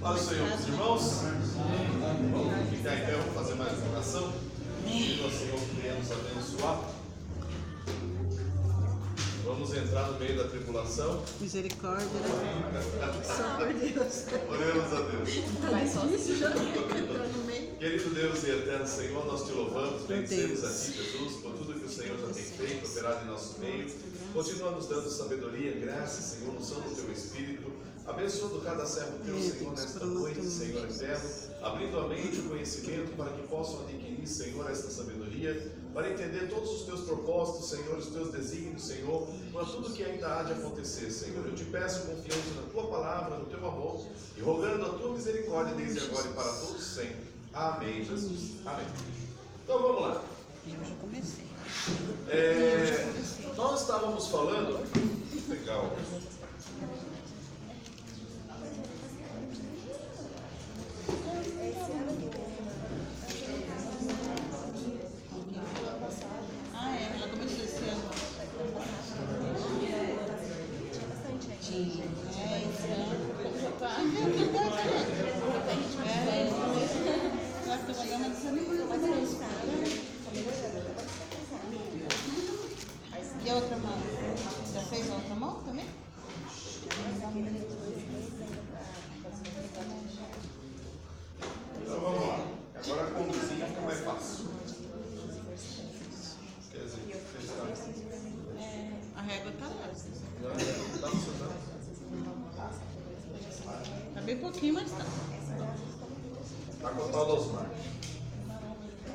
Paz do Senhor, meus irmãos. Vamos ficar em pé, vamos fazer mais uma oração. Pedindo ao Senhor que venha nos abençoar. Vamos entrar no meio da tribulação. Misericórdia, né? Só por Deus. Oremos a Deus. Tá difícil já entrar no meio. Querido Deus e eterno Senhor, nós te louvamos, bendecemos a Ti, Jesus, por tudo que o Senhor já tem feito, operado em nosso meio. Continua nos dando sabedoria, graça, Senhor, unção do Teu Espírito. Abençoando cada servo Teu, Senhor, nesta noite, Senhor eterno, abrindo a mente e o conhecimento para que possam adquirir, Senhor, esta sabedoria, para entender todos os Teus propósitos, Senhor, os Teus desígnios, Senhor, para tudo que ainda há de acontecer, Senhor. Eu te peço, confiante na Tua palavra, no Teu amor, e rogando a Tua misericórdia desde agora e para todos sempre. Amém, Jesus. Amém. Então vamos lá. Eu já comecei. Nós estávamos falando. Legal. Ela começou esse ano. Esse ano. Já tá. E a outra mão? Já fez a outra mão também? Então vamos lá. Agora conduzir fica mais fácil. Quer dizer, A régua tá lá. Está funcionando? Tá bem pouquinho, mas tá. Está contado aos marcos.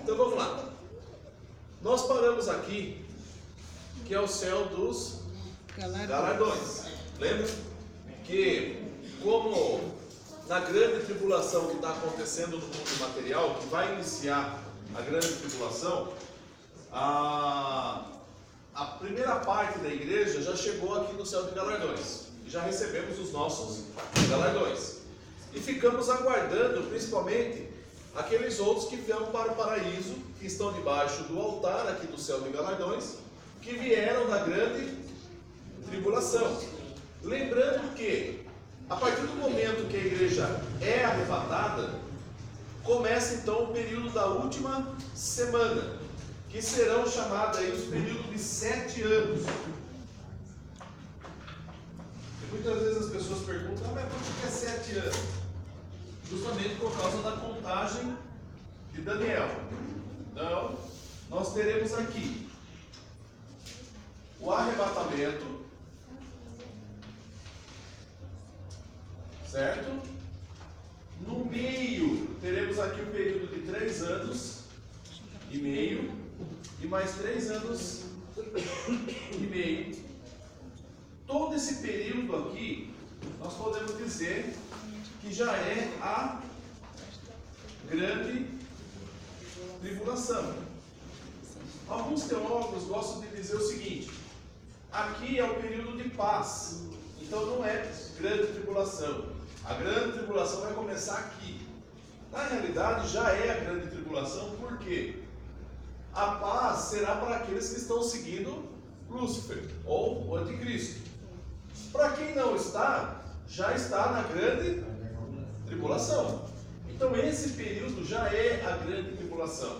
Então vamos lá. Nós paramos aqui, que é o céu dos galardões. Lembra? Que como na grande tribulação que está acontecendo no mundo material, que vai iniciar a grande tribulação, a primeira parte da igreja já chegou aqui no céu de galardões. E já recebemos os nossos galardões. E ficamos aguardando, principalmente, aqueles outros que vieram para o paraíso, que estão debaixo do altar aqui do céu de galardões, que vieram da grande tribulação. Lembrando que, a partir do momento que a igreja é arrebatada, começa então o período da última semana, que serão chamados aí os períodos de 7 anos. E muitas vezes as pessoas perguntam, mas por que é 7 anos? Justamente por causa da contagem de Daniel. Então, nós teremos aqui o arrebatamento, certo? No meio, teremos aqui o período de 3 anos e meio, e mais 3 anos e meio. Todo esse período aqui, nós podemos dizer que já é a grande tribulação. Alguns teólogos gostam de dizer o seguinte: aqui é o período de paz, então não é grande tribulação. A grande tribulação vai começar aqui. Na realidade, já é a grande tribulação, por quê? A paz será para aqueles que estão seguindo Lúcifer ou o Anticristo. Para quem não está, já está na grande tribulação. Então esse período já é a grande tribulação.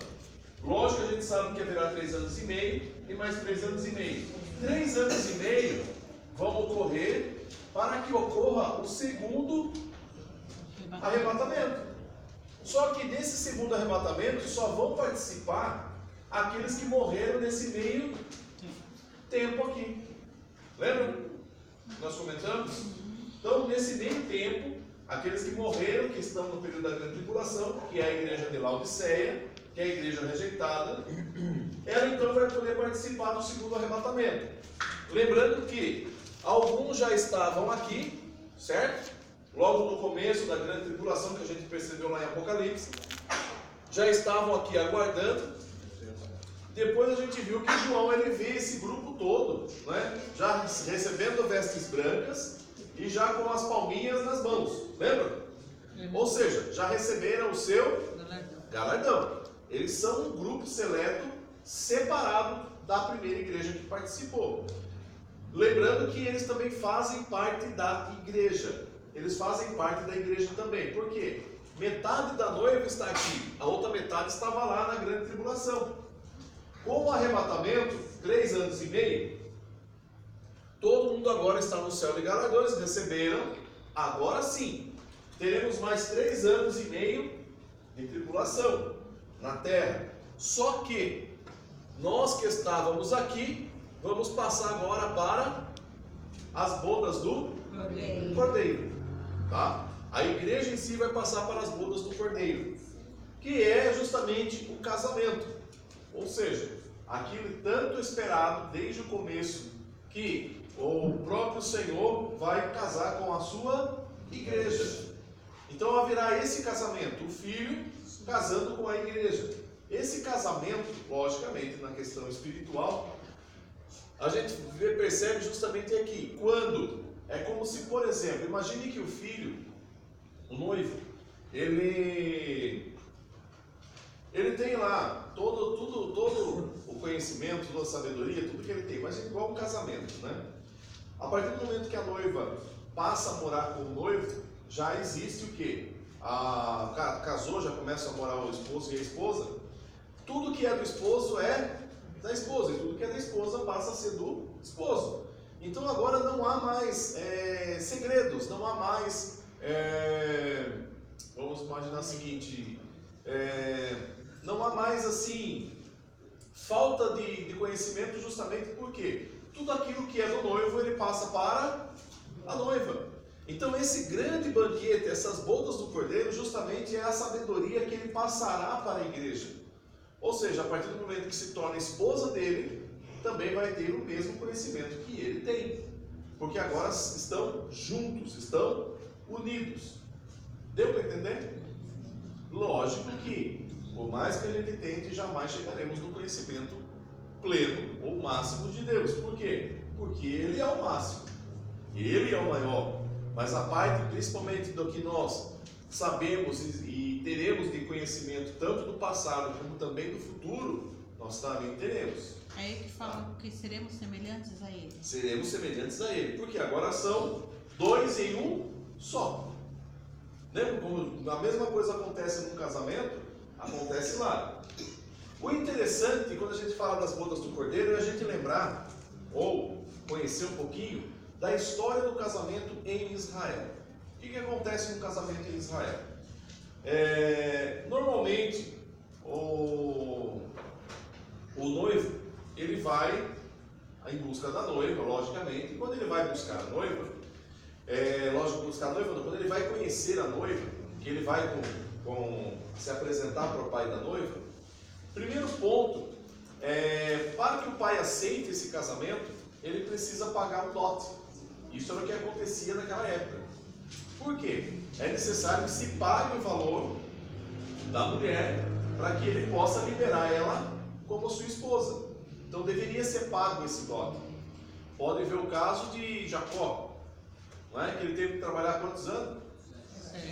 Lógico que a gente sabe que haverá 3 anos e meio e mais 3 anos e meio. 3 anos e meio vão ocorrer para que ocorra o segundo arrebatamento. Só que desse segundo arrebatamento só vão participar aqueles que morreram nesse meio tempo aqui. Lembra? Nós comentamos? Então nesse meio tempo, aqueles que morreram, que estão no período da grande tribulação, que é a igreja de Laodiceia, que é a igreja rejeitada, ela então vai poder participar do segundo arrebatamento. Lembrando que alguns já estavam aqui, certo? Logo no começo da grande tribulação, que a gente percebeu lá em Apocalipse, já estavam aqui aguardando. Depois a gente viu que João ele vê esse grupo todo, né? Já recebendo vestes brancas e já com as palminhas nas mãos, lembra? Ou seja, já receberam o seu galardão. Eles são um grupo seleto, separado da primeira igreja que participou. Lembrando que eles também fazem parte da igreja. eles fazem parte da igreja também. Por quê? Metade da noiva está aqui, a outra metade estava lá na grande tribulação. Com o arrebatamento, 3 anos e meio, todo mundo agora está no céu de galardões, receberam. Agora sim, teremos mais 3 anos e meio de tribulação na terra. Só que nós que estávamos aqui, vamos passar agora para as bodas do Cordeiro. Tá? A igreja em si vai passar para as bodas do Cordeiro, que é justamente o casamento. Ou seja, aquilo tanto esperado desde o começo, que o próprio Senhor vai casar com a sua igreja. Então haverá esse casamento, o filho casando com a igreja. Esse casamento, logicamente, na questão espiritual, a gente percebe justamente aqui, quando é como se, por exemplo, imagine que o filho, o noivo, ele tem lá todo o conhecimento, toda a sabedoria, tudo que ele tem, mas é igual um casamento, né? A partir do momento que a noiva passa a morar com o noivo, já existe o quê? Casou, já começa a morar o esposo e a esposa. Tudo que é do esposo é da esposa, e tudo que é da esposa passa a ser do esposo. Então agora não há mais segredos, não há mais, vamos imaginar o seguinte, não há mais assim, falta de conhecimento, justamente porque tudo aquilo que é do noivo, ele passa para a noiva. Então esse grande banquete, essas bodas do Cordeiro, justamente é a sabedoria que ele passará para a igreja. Ou seja, a partir do momento que se torna esposa dele, também vai ter o mesmo conhecimento que ele tem. Porque agora estão juntos, estão unidos. Deu para entender? Lógico que, por mais que a gente tente, jamais chegaremos no conhecimento pleno ou máximo de Deus. Por quê? Porque Ele é o máximo. Ele é o maior. Mas a parte, principalmente do que nós sabemos e teremos de conhecimento, tanto do passado como também do futuro, nós também teremos. É aí que fala que seremos semelhantes a Ele. Seremos semelhantes a Ele. Porque agora são 2 em um só. Lembra como a mesma coisa acontece no casamento? Acontece lá. O interessante, quando a gente fala das bodas do Cordeiro, é a gente lembrar, ou conhecer um pouquinho, da história do casamento em Israel. O que acontece no casamento em Israel? Normalmente, o noivo, ele vai em busca da noiva, logicamente, e quando ele vai buscar a noiva, quando ele vai conhecer a noiva, que ele vai se apresentar para o pai da noiva, primeiro ponto, para que o pai aceite esse casamento, ele precisa pagar um dote. Isso era o que acontecia naquela época. Por quê? É necessário que se pague o valor da mulher para que ele possa liberar ela como sua esposa. Então deveria ser pago esse dote. Pode ver o caso de Jacó, não é? Que ele teve que trabalhar quantos anos?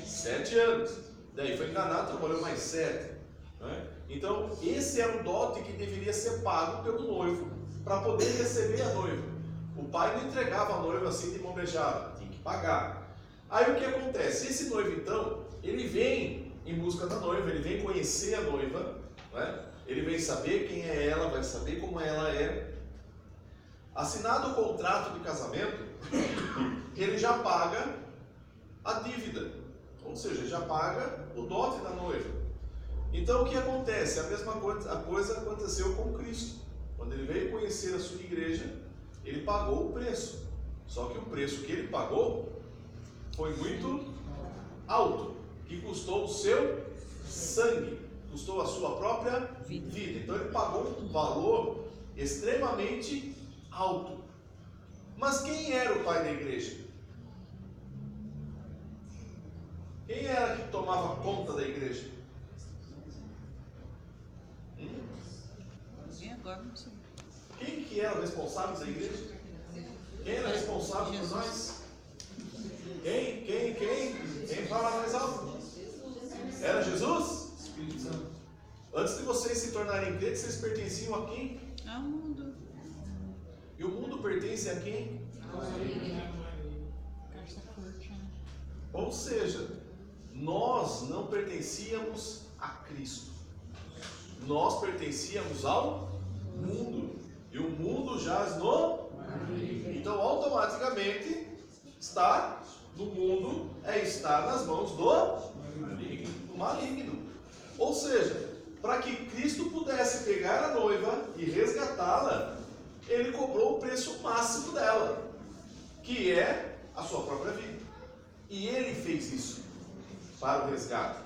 7 anos. Daí foi enganado, trabalhou mais 7. Não é? Então esse era o dote que deveria ser pago pelo noivo para poder receber a noiva. O pai não entregava a noiva assim de mão beijada, tinha que pagar. Aí o que acontece? Esse noivo então, ele vem em busca da noiva, ele vem conhecer a noiva, né? Ele vem saber quem é ela, vai saber como ela é. Assinado o contrato de casamento, ele já paga a dívida, ou seja, já paga o dote da noiva. Então o que acontece? A mesma coisa aconteceu com Cristo. Quando ele veio conhecer a sua igreja, ele pagou o preço. Só que o preço que ele pagou foi muito alto, que custou o seu sangue, custou a sua própria vida. Então ele pagou um valor extremamente alto. Mas quem era o pai da igreja? Quem era que tomava conta da igreja? Agora não sei. Quem que era o responsável da igreja? Quem era responsável por nós? Quem fala mais alto? Era Jesus? Espírito Santo. Antes de vocês se tornarem crentes, vocês pertenciam a quem? Ao mundo. E o mundo pertence a quem? Ou seja, nós não pertencíamos a Cristo. Nós pertencíamos ao mundo. E o mundo jaz no maligno. Então, automaticamente, estar no mundo é estar nas mãos do maligno. Ou seja, para que Cristo pudesse pegar a noiva e resgatá-la, ele cobrou o preço máximo dela, que é a sua própria vida. E ele fez isso para o resgate.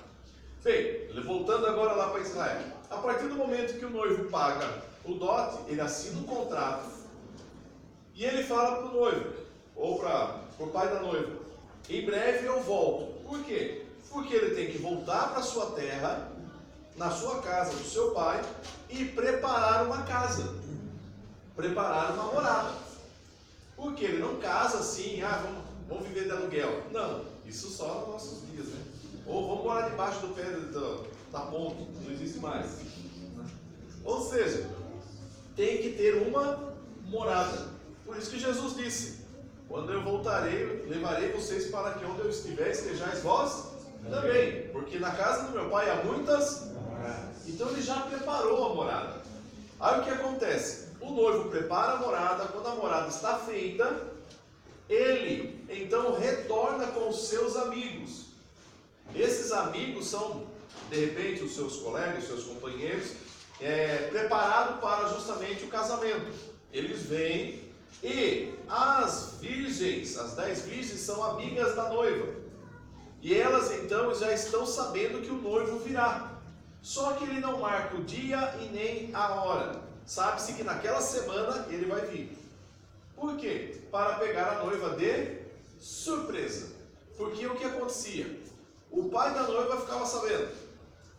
Bem, voltando agora lá para Israel. A partir do momento que o noivo paga o dote, ele assina um contrato e ele fala para o noivo, ou para o pai da noiva: em breve eu volto. Por quê? Porque ele tem que voltar para a sua terra, na sua casa do seu pai, e preparar uma casa, preparar uma morada. Porque ele não casa assim, vamos viver de aluguel. Não, isso só nos nossos dias, né? Ou vamos morar debaixo do pé da ponte, não existe mais. Ou seja, tem que ter uma morada. Por isso que Jesus disse: quando eu voltarei, levarei vocês para que onde eu estiver, estejais vós também. Porque na casa do meu pai há muitas. Então ele já preparou a morada. Aí o que acontece? O noivo prepara a morada. Quando a morada está feita, ele então retorna com os seus amigos. Esses amigos são, de repente, os seus colegas, os seus companheiros, preparados para justamente o casamento. Eles vêm e as virgens, as 10 virgens, são amigas da noiva. E elas então já estão sabendo que o noivo virá. Só que ele não marca o dia e nem a hora. Sabe-se que naquela semana ele vai vir. Por quê? Para pegar a noiva de surpresa. Porque o que acontecia? O pai da noiva ficava sabendo.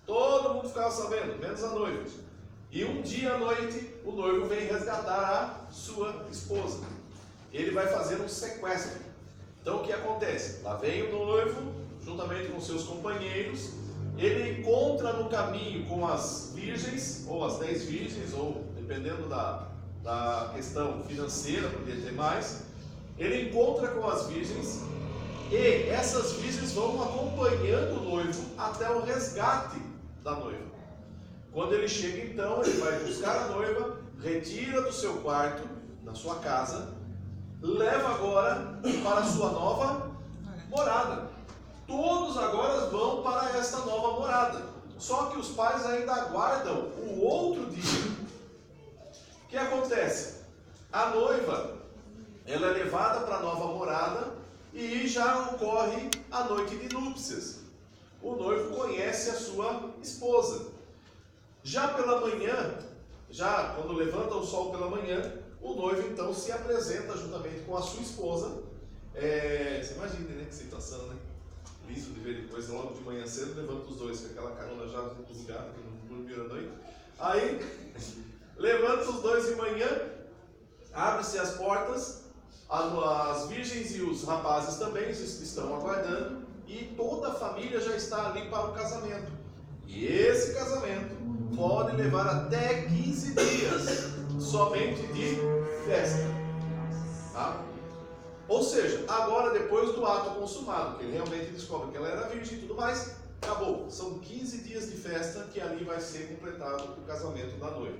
Todo mundo ficava sabendo, menos a noiva. E um dia à noite, o noivo vem resgatar a sua esposa. Ele vai fazer um sequestro. Então o que acontece? Lá vem o noivo, juntamente com seus companheiros. Ele encontra no caminho com as virgens, ou as 10 virgens, ou dependendo da questão financeira, poderia ter mais. Ele encontra com as virgens, e essas virgens vão acompanhando o noivo até o resgate da noiva. Quando ele chega então, ele vai buscar a noiva, retira do seu quarto, na sua casa, leva agora para a sua nova morada. Todos agora vão para esta nova morada. Só que os pais ainda aguardam o outro dia. O que acontece? A noiva, ela é levada para a nova morada e já ocorre a noite de núpcias. O noivo conhece a sua esposa. Já pela manhã, já quando levanta o sol pela manhã, o noivo então se apresenta juntamente com a sua esposa. Você imagina, né, que situação, né? Liso de ver depois, logo de manhã cedo, levanta os dois, com aquela carona já desligada, que não dormiram à noite. Aí, levanta os dois de manhã, abre-se as portas, as virgens e os rapazes também estão aguardando, e toda a família já está ali para o casamento. E esse casamento pode levar até 15 dias, somente de festa. Tá? Ou seja, agora depois do ato consumado, que ele realmente descobre que ela era virgem e tudo mais, acabou. São 15 dias de festa que ali vai ser completado o casamento da noiva.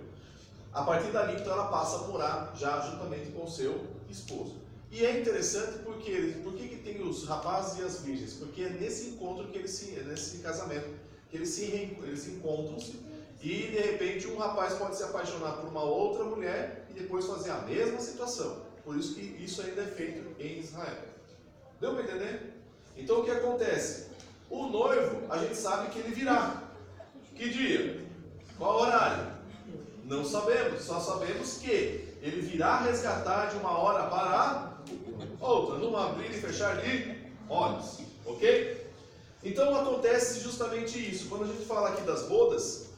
A partir dali, então, ela passa a morar já juntamente com o seu esposo. E é interessante por que tem os rapazes e as virgens? Porque é nesse encontro, nesse casamento, que eles encontram-se e, de repente, um rapaz pode se apaixonar por uma outra mulher e depois fazer a mesma situação. Por isso que isso ainda é feito em Israel. Deu para entender? Então o que acontece? O noivo, a gente sabe que ele virá. Que dia? Qual horário? Não sabemos. Só sabemos que ele virá resgatar de uma hora para a outra. Num abrir e fechar de olhos. Ok? Então acontece justamente isso. Quando a gente fala aqui das bodas,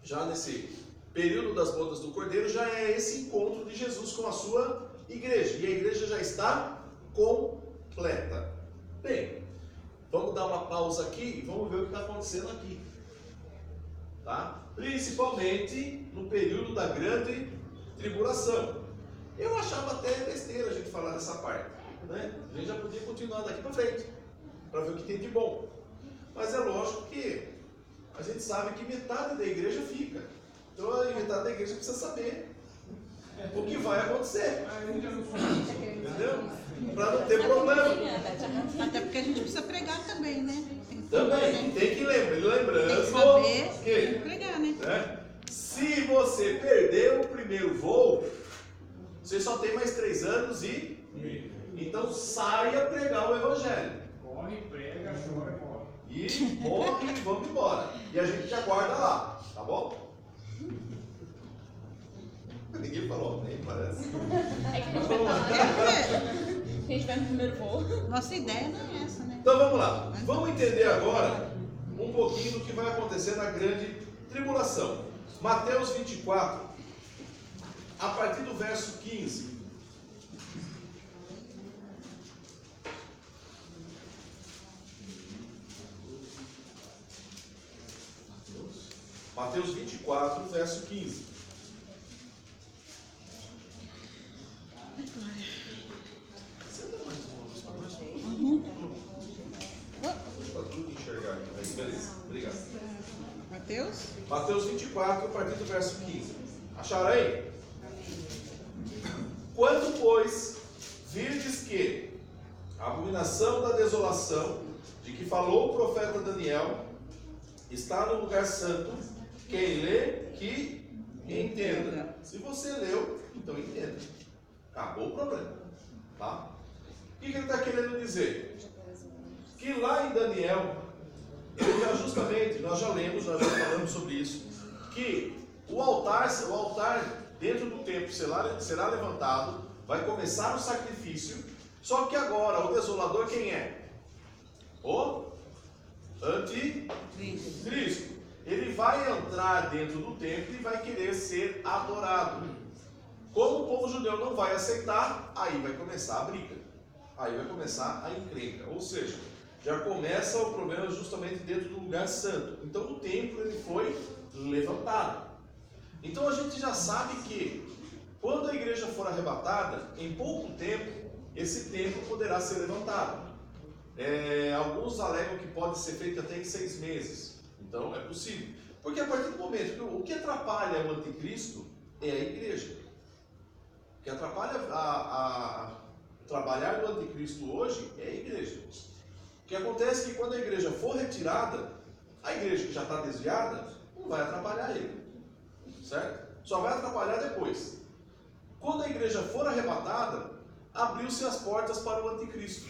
já nesse período das bodas do Cordeiro, já é esse encontro de Jesus com a sua igreja, e a igreja já está completa. Bem, vamos dar uma pausa aqui e vamos ver o que está acontecendo aqui, tá? Principalmente no período da grande tribulação. Eu achava até besteira a gente falar dessa parte, né? A gente já podia continuar daqui para frente, para ver o que tem de bom. Mas é lógico que a gente sabe que metade da igreja fica. Então a metade da igreja precisa saber o que vai acontecer. Entendeu? Para não ter problema. Até porque a gente precisa pregar também, né? Também, tem que lembrando tem que saber que pregar, né? Se você perder o primeiro voo, você só tem mais 3 anos e então saia pregar o evangelho. Corre, prega, chora, corre. E morre e vamos embora. E a gente te aguarda lá, tá bom? Ninguém falou nem parece. É que a gente vai estar lá. A gente vai no primeiro voo. Nossa ideia não é essa, né? Então vamos lá. Vamos entender agora um pouquinho do que vai acontecer na grande tribulação. Mateus 24, a partir do verso 15. Mateus 24, verso 15. Para tudo enxergar aqui. Aí, beleza. Obrigado. Mateus 24, a partir do verso 15. Acharam aí? Quando, pois, virdes que a abominação da desolação, de que falou o profeta Daniel, está no lugar santo, quem lê, que entenda. Se você leu, então entenda. Acabou o problema. Tá? O que ele está querendo dizer? Que lá em Daniel, ele já justamente, nós já lemos, nós já falamos sobre isso, que o altar dentro do templo será levantado, vai começar o sacrifício, só que agora o desolador quem é? O anticristo. Ele vai entrar dentro do templo e vai querer ser adorado. Como o povo judeu não vai aceitar, aí vai começar a briga. Aí vai começar a encrenca. Ou seja, já começa o problema justamente dentro do lugar santo. Então o templo ele foi levantado. Então a gente já sabe que quando a igreja for arrebatada, em pouco tempo, esse templo poderá ser levantado. Alguns alegam que pode ser feito até em 6 meses. Então é possível. Porque a partir do momento que o que atrapalha o anticristo é a igreja. O que atrapalha o trabalhar do anticristo hoje é a igreja. O que acontece é que quando a igreja for retirada, a igreja que já está desviada não vai atrapalhar ele. Certo? Só vai atrapalhar depois. Quando a igreja for arrebatada, abriu-se as portas para o anticristo.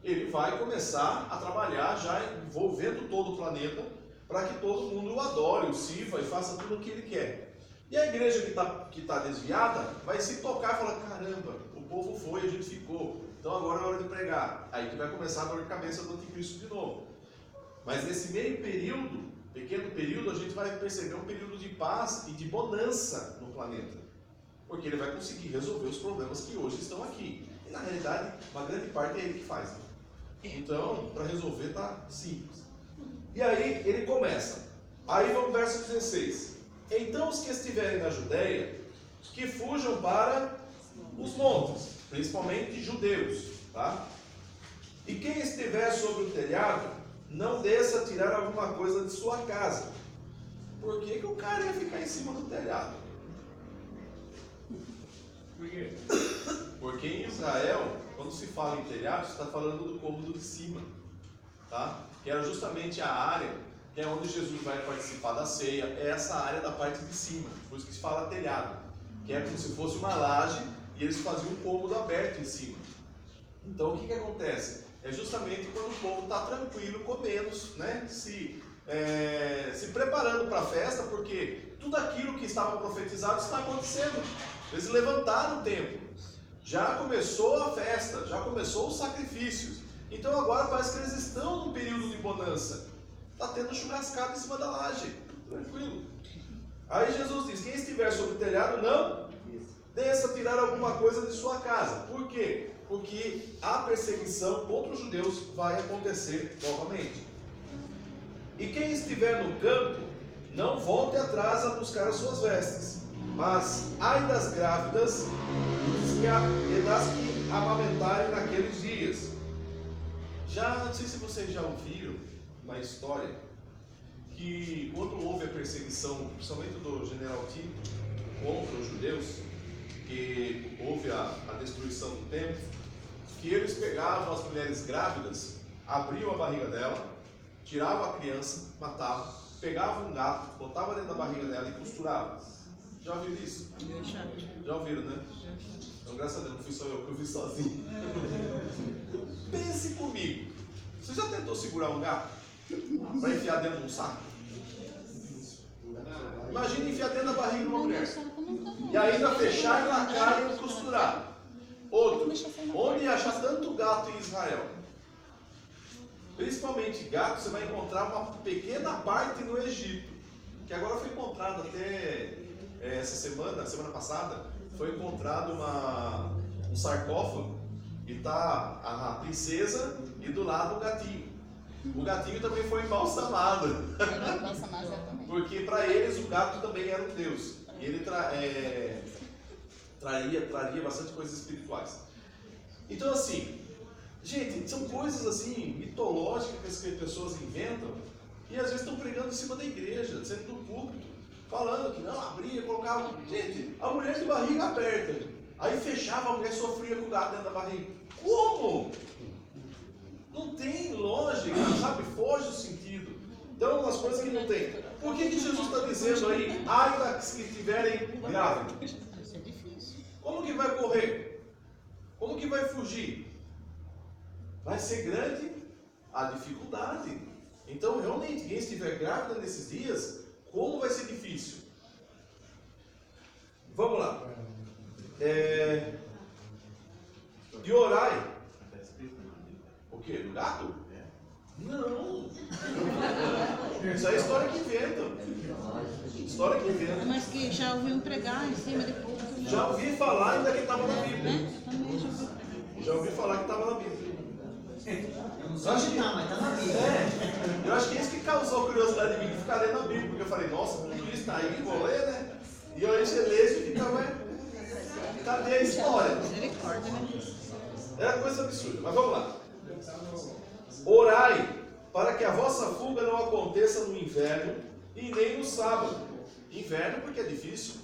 Ele vai começar a trabalhar já envolvendo todo o planeta para que todo mundo o adore, o sirva e faça tudo o que ele quer. E a igreja que tá desviada vai se tocar e falar, caramba, o povo foi, a gente ficou, então agora é hora de pregar. Aí que vai começar a dor de cabeça do anticristo de novo. Mas nesse meio período, pequeno período, a gente vai perceber um período de paz e de bonança no planeta. Porque ele vai conseguir resolver os problemas que hoje estão aqui. E na realidade, uma grande parte é ele que faz. Né? Então, para resolver está simples. E aí ele começa. Aí vamos ao verso 16. Então os que estiverem na Judéia, que fujam para os montes, principalmente judeus. Tá? E quem estiver sobre o telhado, não desça tirar alguma coisa de sua casa. Por que o cara ia ficar em cima do telhado? Por quê? Porque em Israel, quando se fala em telhado, se está falando do cômodo de cima, tá? Que era justamente a área que é onde Jesus vai participar da ceia, é essa área da parte de cima, por isso que se fala telhado, que é como se fosse uma laje e eles faziam um cômodo aberto em cima. Então o que acontece? É justamente quando o povo está tranquilo, comendo, né? Se preparando para a festa, porque tudo aquilo que estava profetizado está acontecendo. Eles levantaram o templo, já começou a festa, já começou os sacrifícios. Então agora parece que eles estão num período de bonança. Está tendo churrascado em cima da laje, tranquilo. Aí Jesus diz, quem estiver sobre o telhado, não desça tirar alguma coisa de sua casa. Por quê? Porque a perseguição contra os judeus vai acontecer novamente. E quem estiver no campo, não volte atrás a buscar as suas vestes. Mas ai das grávidas e das que amamentarem naqueles dias. Já, não sei se vocês já ouviram uma história que quando houve a perseguição, principalmente do general Tito, contra os judeus, que houve a destruição do templo, que eles pegavam as mulheres grávidas, abriam a barriga dela, tiravam a criança, matavam, pegavam um gato, botavam dentro da barriga dela e costuravam. Já ouviram isso? Já ouviram, né? Então, graças a Deus, não fui só eu que eu vi sozinho. Pense comigo. Você já tentou segurar um gato para enfiar dentro de um saco? Imagina enfiar dentro da barriga de uma mulher. E ainda fechar e lacar e costurar. Outro, onde achar tanto gato em Israel? Principalmente gato, você vai encontrar uma pequena parte no Egito, que agora foi encontrado até essa semana passada, foi encontrado um sarcófago e está a princesa e do lado o gatinho. O gatinho também foi embalsamado, porque para eles o gato também era um deus. E ele traria bastante coisas espirituais. Então assim, gente, são coisas assim mitológicas que as pessoas inventam e às vezes estão pregando em cima da igreja, sendo do púlpito, falando que não, abria, colocava. Gente, a mulher de barriga aberta, aí fechava, a mulher sofria com o gato dentro da barriga. Como? Não tem lógica, sabe? Foge o sentido. Então, umas coisas que não tem. Por que Jesus está dizendo aí, ai das que estiverem grávidas? Como que vai correr? Como que vai fugir? Vai ser grande a dificuldade. Então, realmente, quem estiver grávida nesses dias, como vai ser difícil? Vamos lá. E orai. O quê? Do gato? Não. Isso é história que inventam. História que inventam. Mas que já ouviu pregar em cima de púlpito. Já ouvi falar ainda que estava na Bíblia. Também já ouvi pregar. Já ouvi falar que estava na Bíblia. Eu não sei onde está, mas está na Bíblia. Eu acho que é isso que causou curiosidade em mim de ficar lendo a Bíblia, porque eu falei, nossa, tudo isso está aí, vou ler, né? E eu enche leio e fica, ué, cadê a história? Misericórdia, né? É coisa absurda, mas vamos lá. Orai para que a vossa fuga não aconteça no inverno e nem no sábado. Inverno porque é difícil,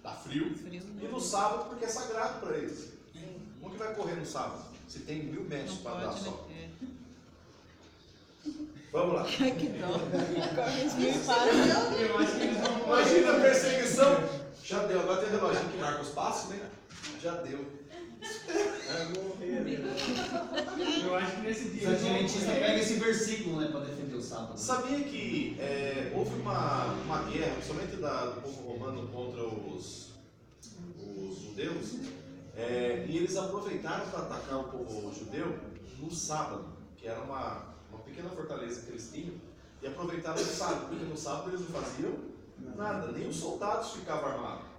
dá frio, e no sábado porque é sagrado para eles. Como que vai correr no sábado? Se tem 1000 metros para dar só. Vamos lá. Ai, que dó. Corre os mil e para. Eu acho que eles vão Imagina a perseguição. Já deu, agora tem o reloginho que marca os passos, né? Já deu. Eu acho que nesse dia. Os adventistas pegam esse versículo, né, para defender o sábado. Sabia que houve uma guerra, principalmente do povo romano contra os judeus, e eles aproveitaram para atacar o povo judeu no sábado, que era uma pequena fortaleza que eles tinham, e aproveitaram no sábado, porque no sábado eles não faziam nada, nem os soldados ficavam armados.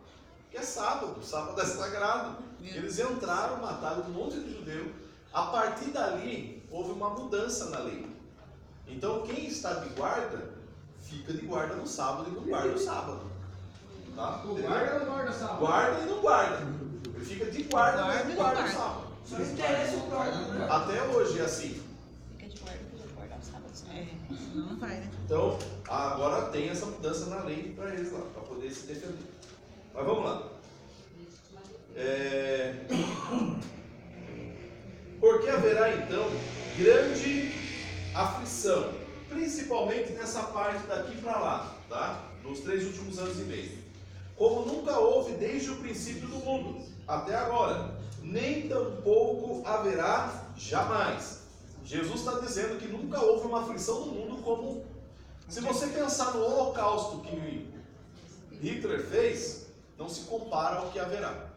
Porque é sábado, sábado é sagrado. Eles entraram, mataram um monte de judeu. A partir dali, houve uma mudança na lei. Então, quem está de guarda, fica de guarda no sábado e não guarda no sábado. Tá? O guarda ou não guarda sábado? Guarda e não guarda. Ele fica de guarda, mas não guarda no sábado. Só interessa o próprio. Até hoje é assim. Fica de guarda, fica de guarda aos sábados. Senão não vai, né? Então, agora tem essa mudança na lei para eles lá, para poder se defender. Mas vamos lá. Porque haverá então grande aflição, principalmente nessa parte daqui para lá, tá? Nos 3 últimos anos e meio. Como nunca houve desde o princípio do mundo, até agora, nem tampouco haverá jamais. Jesus está dizendo que nunca houve uma aflição no mundo como... Se você pensar no holocausto que Hitler fez, não se compara ao que haverá.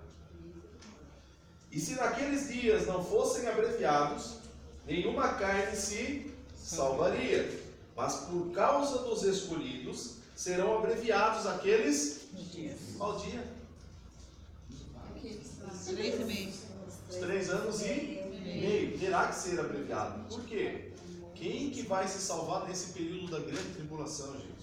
E se naqueles dias não fossem abreviados, nenhuma carne se salvaria. Mas por causa dos escolhidos, serão abreviados aqueles ao dia. 3 meses. Os 3 anos e meio. Terá que ser abreviado. Por quê? Quem que vai se salvar nesse período da grande tribulação, gente?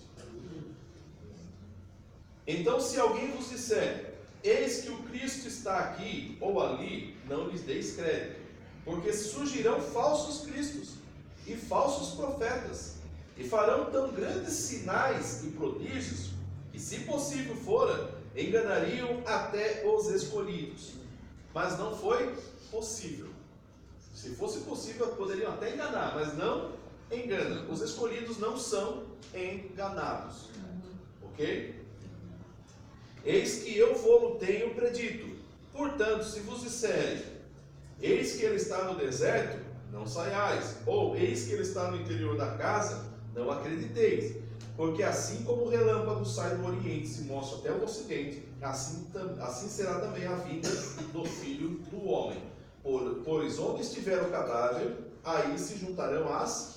Então, se alguém vos disser, eis que o Cristo está aqui ou ali, não lhes deis crédito, porque surgirão falsos cristos e falsos profetas, e farão tão grandes sinais e prodígios, que se possível fora, enganariam até os escolhidos. Mas não foi possível. Se fosse possível, poderiam até enganar, mas não enganam. Os escolhidos não são enganados. Ok? Eis que eu vou-lo tenho predito. Portanto, se vos disserem, eis que ele está no deserto, não saiais. Ou, eis que ele está no interior da casa, não acrediteis. Porque assim como o relâmpago sai do oriente e se mostra até o ocidente, assim será também a vinda do Filho do Homem. Pois onde estiver o cadáver, aí se juntarão as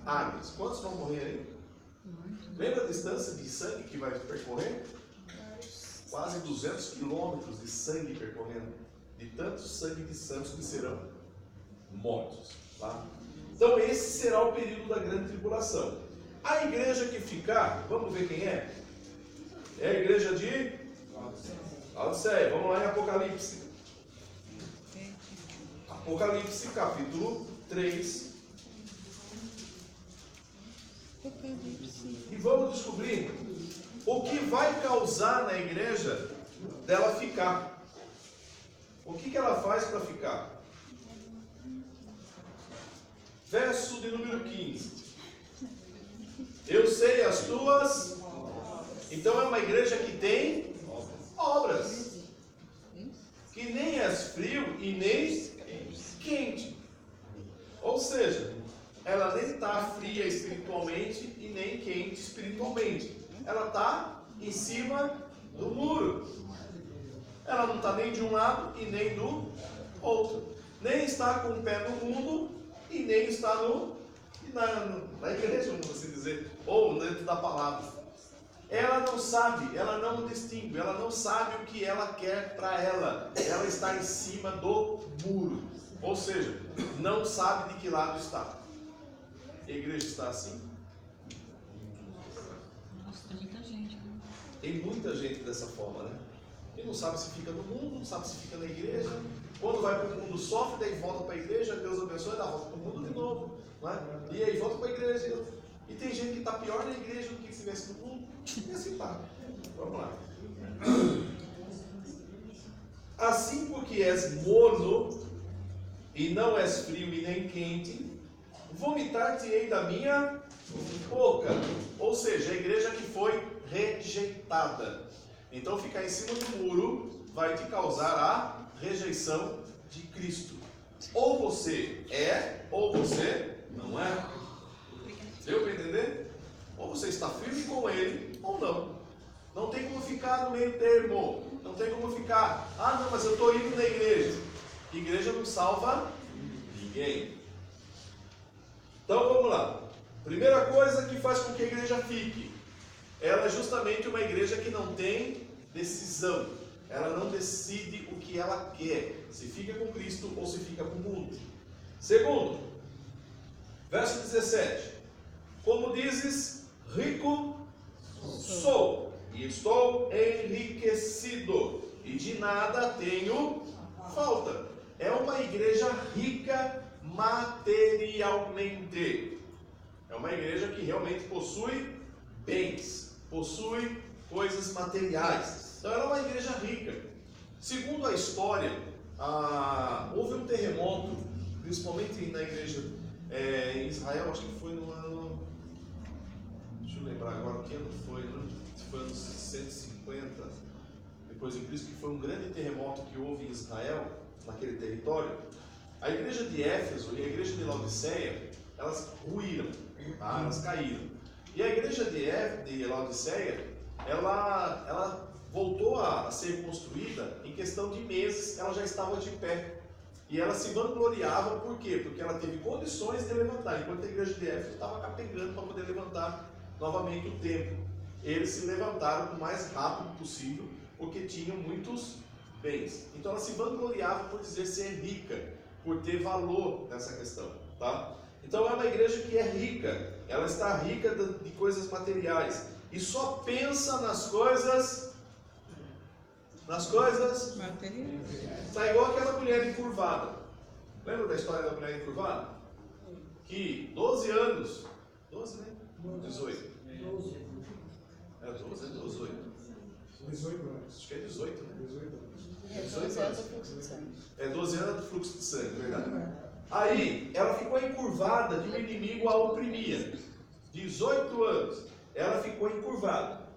águias. Quantos vão morrer aí? Lembra a distância de sangue que vai percorrer? Quase 200 quilômetros de sangue percorrendo. De tanto sangue de santos que serão mortos. Tá? Então esse será o período da grande tribulação. A igreja que ficar, vamos ver quem é? É a igreja de Laodiceia. Vamos lá em Apocalipse. Apocalipse capítulo 3. E vamos descobrir o que vai causar na igreja dela ficar. O que ela faz para ficar? Verso de número 15. Eu sei as tuas. Então é uma igreja que tem obras. Que nem és frio e nem quente. Ou seja, ela nem está fria espiritualmente e nem quente espiritualmente. Ela está em cima do muro. Ela não está nem de um lado e nem do outro. Nem está com o pé no mundo e nem está na igreja, vamos assim dizer, ou dentro da palavra. Ela não sabe, ela não distingue, ela não sabe o que ela quer para ela. Ela está em cima do muro. Ou seja, não sabe de que lado está. A igreja está assim? Nossa, tem muita gente. Né? Tem muita gente dessa forma, né? E não sabe se fica no mundo, não sabe se fica na igreja. Quando vai para o mundo sofre, daí volta para a igreja, Deus abençoe, dá volta para o mundo de novo. Não é? E aí volta para a igreja. E tem gente que está pior na igreja do que se estivesse no mundo. E assim tá. Vamos lá. Assim porque és morno, e não és frio e nem quente, vomitar-te-ei da minha boca. Ou seja, a igreja que foi rejeitada. Então ficar em cima do muro vai te causar a rejeição de Cristo. Ou você é, ou você não é. Deu para entender? Ou você está firme com ele, ou não. Não tem como ficar no meio termo. Não tem como ficar, ah não, mas eu estou indo na igreja. Igreja não salva ninguém. Então vamos lá. Primeira coisa que faz com que a igreja fique. Ela é justamente uma igreja que não tem decisão. Ela não decide o que ela quer. Se fica com Cristo ou se fica com o mundo. Segundo, verso 17. Como dizes, rico sou e estou enriquecido e de nada tenho falta. É uma igreja rica materialmente. É uma igreja que realmente possui bens, possui coisas materiais. Então ela é uma igreja rica. Segundo a história, houve um terremoto, principalmente na igreja em Israel, acho que foi no ano, deixa eu lembrar agora que ano foi, né? Foi anos 150 depois de Cristo, que foi um grande terremoto que houve em Israel, naquele território. A igreja de Éfeso e a igreja de Laodiceia, elas ruíram, tá? Elas caíram. E a igreja de Laodiceia, ela voltou a ser construída em questão de meses, ela já estava de pé. E ela se vangloriava, por quê? Porque ela teve condições de levantar, enquanto a igreja de Éfeso estava capengando para poder levantar novamente o templo. Eles se levantaram o mais rápido possível, porque tinham muitos bens. Então ela se vangloriava por dizer ser rica, por ter valor nessa questão, tá? Então é uma igreja que é rica, ela está rica de coisas materiais e só pensa nas coisas materiais. Está igual aquela mulher encurvada. Lembra da história da mulher encurvada? que 12 anos, 12, né? 18. É 12, é 18. 18 anos. Acho que é 18, né? 18 anos. É 12 anos do fluxo de sangue. É 12 anos do fluxo de sangue, verdade? Aí, ela ficou encurvada que o inimigo a oprimia. 18 anos, ela ficou encurvada.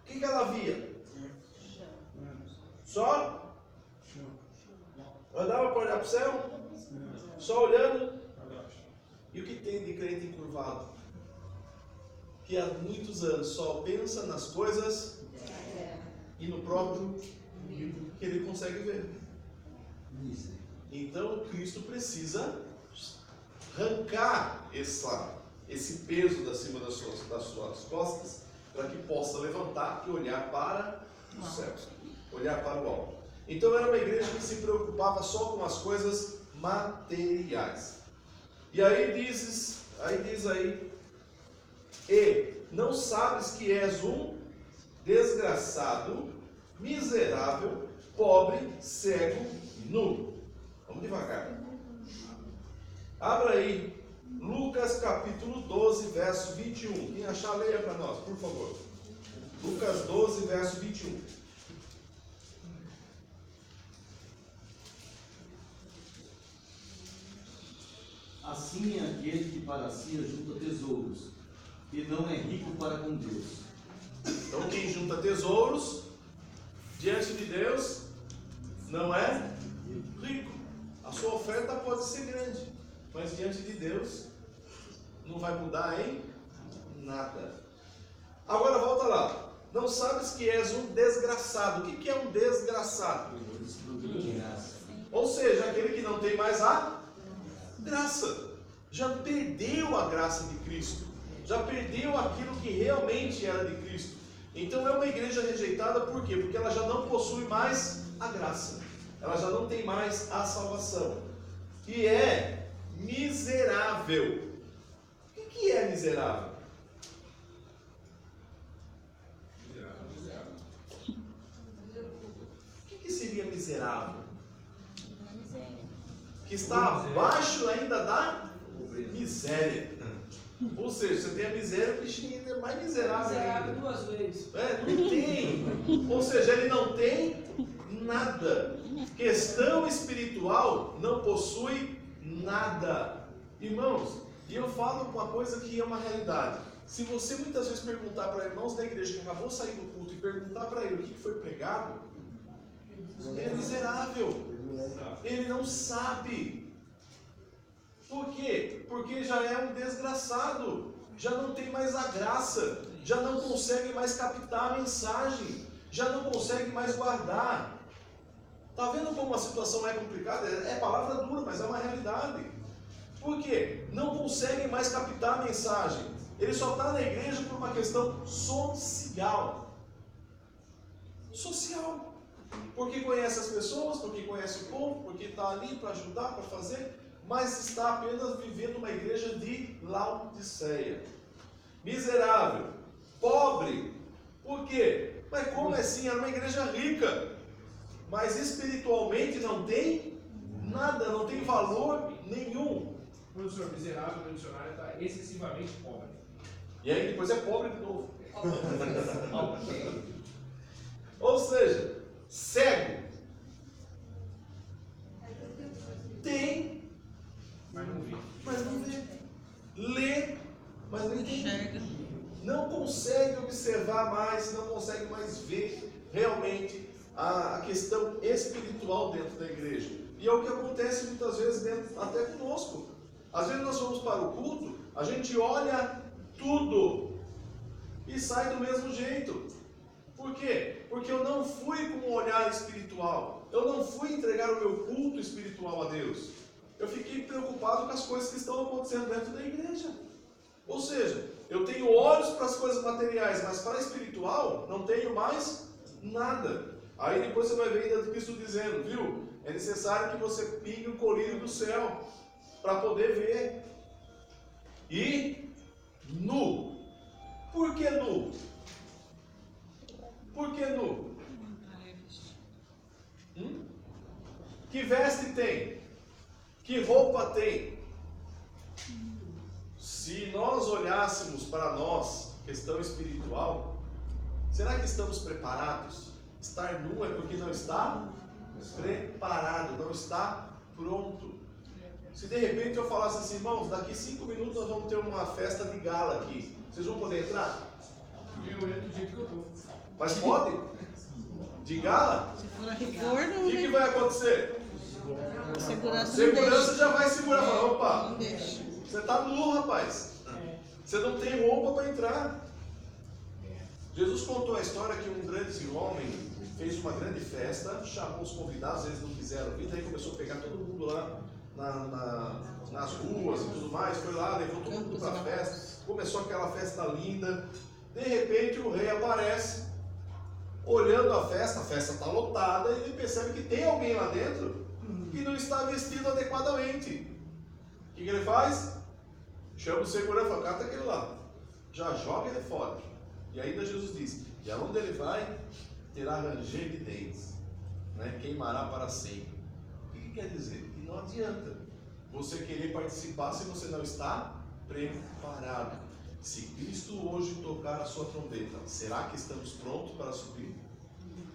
O que ela via? Só? Andava para olhar para o céu? Só olhando? E o que tem de crente encurvado? Que há muitos anos só pensa nas coisas e no próprio que ele consegue ver. Então Cristo precisa arrancar esse peso da cima das suas costas para que possa levantar e olhar para o céu, olhar para o alto. Então era uma igreja que se preocupava só com as coisas materiais. E aí diz aí, e não sabes que és um desgraçado, miserável, pobre, cego e nu. Vamos devagar. Abra aí Lucas capítulo 12, verso 21. Quem achar, leia para nós, por favor. Lucas 12, verso 21. Assim é aquele que para si ajunta tesouros, e não é rico para com Deus. Então quem junta tesouros diante de Deus não é rico. A sua oferta pode ser grande, mas diante de Deus não vai mudar em nada. Agora volta lá. Não sabes que és um desgraçado. O que é um desgraçado? Ou seja, aquele que não tem mais a graça. Já perdeu a graça de Cristo. Já perdeu aquilo que realmente era de Cristo. Então é uma igreja rejeitada, por quê? Porque ela já não possui mais a graça. Ela já não tem mais a salvação. E é miserável. O que é miserável? O que seria miserável? Que está abaixo ainda da miséria. Ou seja, você tem a miséria, o bichinho ainda é mais miserável ainda. Duas vezes. Não tem. Ou seja, ele não tem nada. Questão espiritual não possui nada. Irmãos, e eu falo uma coisa que é uma realidade. Se você muitas vezes perguntar para irmãos da igreja que acabou de sair do culto e perguntar para ele o que foi pregado, ele é miserável. Ele não sabe. Por quê? Porque já é um desgraçado. Já não tem mais a graça. Já não consegue mais captar a mensagem. Já não consegue mais guardar. Está vendo como a situação é complicada? É palavra dura, mas é uma realidade. Por quê? Não consegue mais captar a mensagem. Ele só está na igreja por uma questão social. Social. Porque conhece as pessoas, porque conhece o povo, porque está ali para ajudar, para fazer, mas está apenas vivendo uma igreja de Laodiceia. Miserável, pobre. Por quê? Mas como assim? Era uma igreja rica, mas espiritualmente não tem nada, não tem valor nenhum. Professor, miserável no dicionário está excessivamente pobre. E aí depois é pobre de novo. Ou seja, cego. Tem, Mas não vi. mas não vê. Lê, mas não entende. Não consegue observar mais, não consegue mais ver realmente a questão espiritual dentro da igreja. E é o que acontece muitas vezes até conosco. Às vezes nós vamos para o culto, a gente olha tudo e sai do mesmo jeito. Por quê? Porque eu não fui com um olhar espiritual. Eu não fui entregar o meu culto espiritual a Deus. Eu fiquei preocupado com as coisas que estão acontecendo dentro da igreja. Ou seja, eu tenho olhos para as coisas materiais, mas para a espiritual não tenho mais nada. Aí depois você vai ver ainda Cristo dizendo, viu? É necessário que você pingue o colírio do céu para poder ver. E nu. Por que nu? Por que nu? Que veste tem? Que roupa tem? se nós olhássemos para nós, questão espiritual, será que estamos preparados? Estar nu é porque não está preparado, não está pronto. Se de repente eu falasse assim, irmãos, daqui 5 minutos nós vamos ter uma festa de gala aqui, vocês vão poder entrar? Eu entro do jeito que eu tô. Mas pode? De gala? Se for a rigor, O não que vai acontecer? a segurança não Segurança deixa. já vai segurar, fala, opa, Não deixa. você está nu, rapaz. Você não tem roupa para entrar. Jesus contou a história que um grande homem fez uma grande festa, chamou os convidados, eles não quiseram vir, daí começou a pegar todo mundo lá nas ruas e tudo mais, foi lá, levou todo mundo para a festa, começou aquela festa linda. De repente o rei aparece, olhando a festa está lotada, e ele percebe que tem alguém lá dentro que não está vestido adequadamente. O que ele faz? Chama o segurança e fala, cata aquele lá, já joga ele fora. E ainda Jesus diz, e aonde ele vai, terá ranger de dentes, né? Queimará para sempre. O que quer dizer? Que não adianta você querer participar se você não está preparado. Se Cristo hoje tocar a sua trombeta, será que estamos prontos para subir?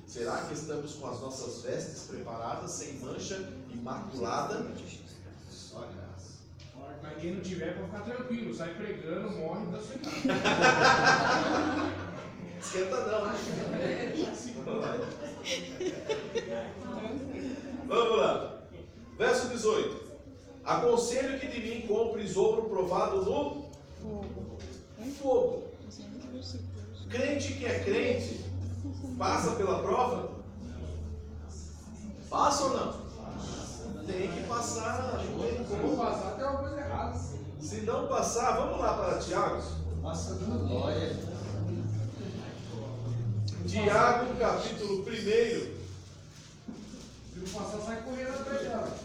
Será que estamos com as nossas vestes preparadas, sem mancha, imaculada? Só graça. Mas quem não tiver, pode ficar tranquilo. Sai pregando, morre da sua casa. Esquenta não. Vamos lá. Verso 18. Aconselho que de mim compres ouro provado no fogo. Crente que é crente, passa pela prova? Passa ou não? Tem que passar. Não tem Se não como. passar, tem uma coisa errada. Se não passar, vamos lá para Tiago. Passa na glória. Tiago, capítulo 1. Se não passar, sai correndo atrás dela.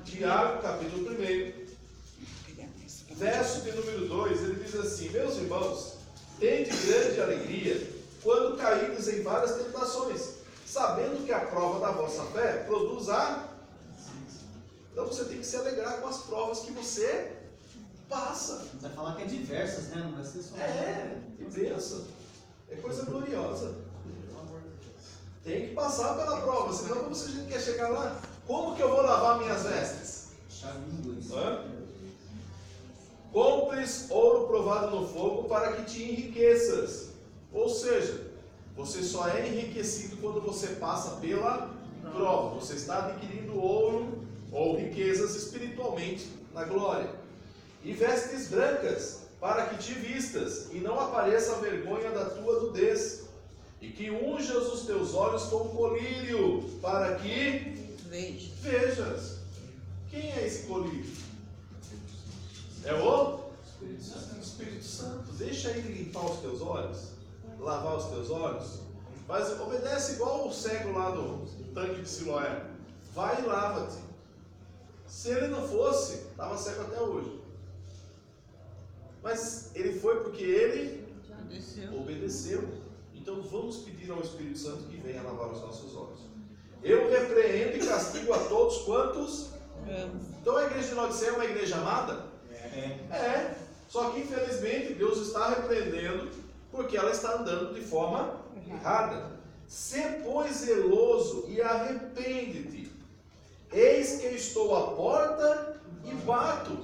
Tiago, capítulo 1. Verso de número 2, ele diz assim: meus irmãos, tende grande alegria quando caídos em várias tentações, sabendo que a prova da vossa fé produz a... Então você tem que se alegrar com as provas que você passa. Vai falar que é diversas, né? Não vai ser só. Que bênção. É coisa gloriosa. Tem que passar pela prova, senão como se a gente quer chegar lá? Como que eu vou lavar minhas vestes? Compres ouro provado no fogo para que te enriqueças. Ou seja, você só é enriquecido quando você passa pela prova. Você está adquirindo ouro ou riquezas espiritualmente na glória. E vestes brancas para que te vistas e não apareça a vergonha da tua nudez. E que unjas os teus olhos com colírio para que vejas. Quem é esse colírio? É o Espírito Santo. Deixa ele limpar os teus olhos, lavar os teus olhos. Mas obedece igual o cego lá no tanque de Siloé. Vai e lava-te. Se ele não fosse, estava cego até hoje. Mas ele foi porque ele obedeceu. Então vamos pedir ao Espírito Santo que venha lavar os nossos olhos. Eu repreendo e castigo a todos quantos. Então a igreja de Laodiceia é uma igreja amada? Só que infelizmente Deus está repreendendo porque ela está andando de forma errada. Sê, pois, zeloso e arrepende-te. Eis que estou à porta e bato.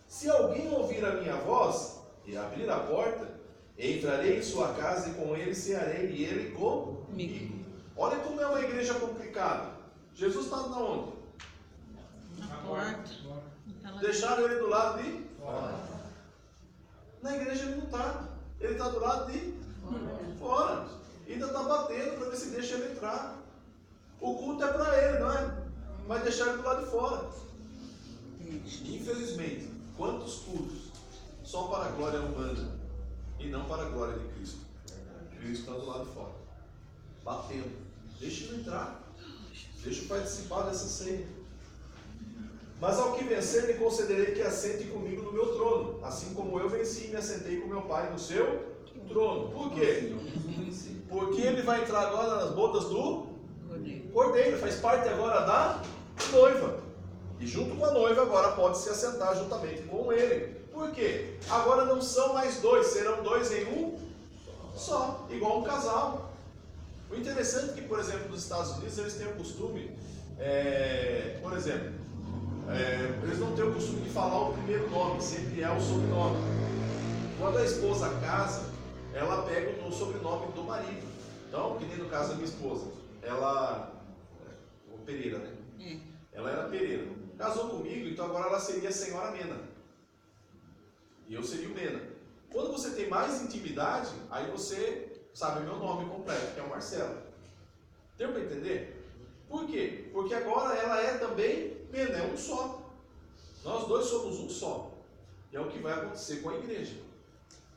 Se alguém ouvir a minha voz e abrir a porta, entrarei em sua casa e com ele cearei e ele comigo. Olha como é uma igreja complicada. Jesus está na onde? Na porta. Deixaram ele do lado de fora. Na igreja ele não está. Ele está do lado de fora. Ainda está batendo para ver se deixa ele entrar. O culto é para ele, não é? Mas deixar ele do lado de fora. Infelizmente, quantos cultos só para a glória humana e não para a glória de Cristo? Cristo está do lado de fora, batendo. Deixa ele entrar. Deixa eu participar dessa ceia. Mas ao que vencer, lhe concederei que assente comigo no meu trono, assim como eu venci e me assentei com meu Pai no seu trono. Por quê? Porque ele vai entrar agora nas bodas do Cordeiro, faz parte agora da noiva. E junto com a noiva agora pode se assentar juntamente com ele. Por quê? Agora não são mais dois, serão dois em um só, igual um casal. O interessante é que, por exemplo, nos Estados Unidos eles têm o costume, por exemplo, eles não têm o costume de falar o primeiro nome, sempre é o sobrenome. Quando a esposa casa, ela pega o sobrenome do marido. Então, que nem no caso da minha esposa, ela, o Pereira, né? Ela era Pereira. Casou comigo, então agora ela seria a senhora Mena. E eu seria o Mena. Quando você tem mais intimidade, aí você sabe o meu nome completo, que é o Marcelo. Deu para entender? Por quê? Porque agora ela é também Mena, é um só. Nós dois somos um só. E é o que vai acontecer com a igreja.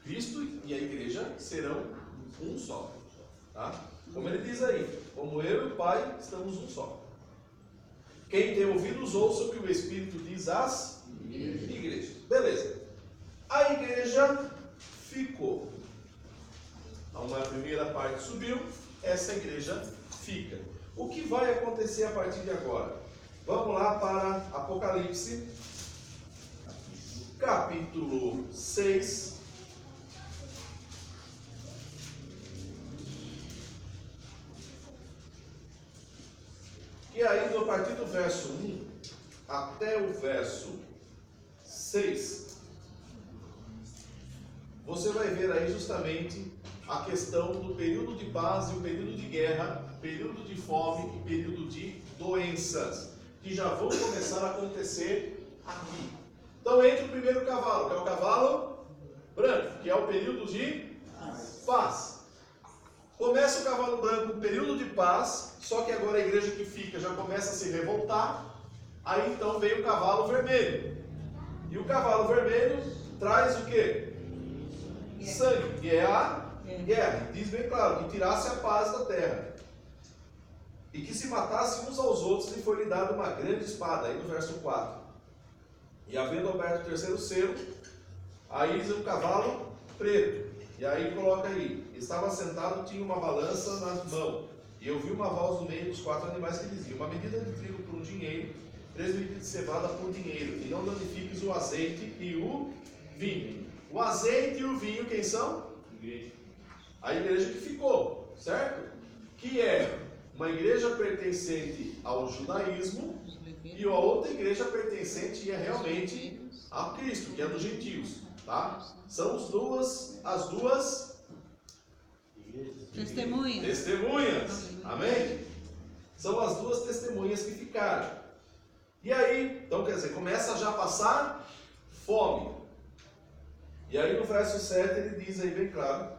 Cristo e a igreja serão um só. Tá? Como ele diz aí, como eu e o Pai estamos um só. Quem tem ouvidos ouça o que o Espírito diz às igrejas. Beleza. A igreja ficou. Uma primeira parte subiu, essa igreja fica. O que vai acontecer a partir de agora? Vamos lá para Apocalipse, capítulo 6. E aí, a partir do verso 1 até o verso 6, você vai ver aí justamente a questão do período de paz e o período de guerra, período de fome e período de doenças, que já vão começar a acontecer aqui. Então entra o primeiro cavalo, que é o cavalo branco, que é o período de paz. Começa o cavalo branco, o período de paz, só que agora a igreja que fica já começa a se revoltar. Aí então vem o cavalo vermelho. E o cavalo vermelho traz o quê? Sangue, que é a guerra. Diz bem claro, que tirasse a paz da terra. E que se matasse uns aos outros, e foi lhe dada uma grande espada. Aí no verso 4. E havendo aberto o terceiro selo, aí diz o cavalo preto. E aí coloca aí, estava sentado, tinha uma balança na mão. E eu vi uma voz no meio dos 4 animais que dizia: uma medida de trigo por um dinheiro, 3 medidas de cevada por dinheiro, e não danifiques o azeite e o vinho. O azeite e o vinho, quem são? A igreja que ficou, certo? Que é uma igreja pertencente ao judaísmo e a outra igreja pertencente realmente a Cristo, que é dos gentios, tá? São as duas testemunhas. Amém? São as duas testemunhas que ficaram. E aí, então quer dizer, começa já a passar fome. E aí no verso 7 ele diz aí bem claro,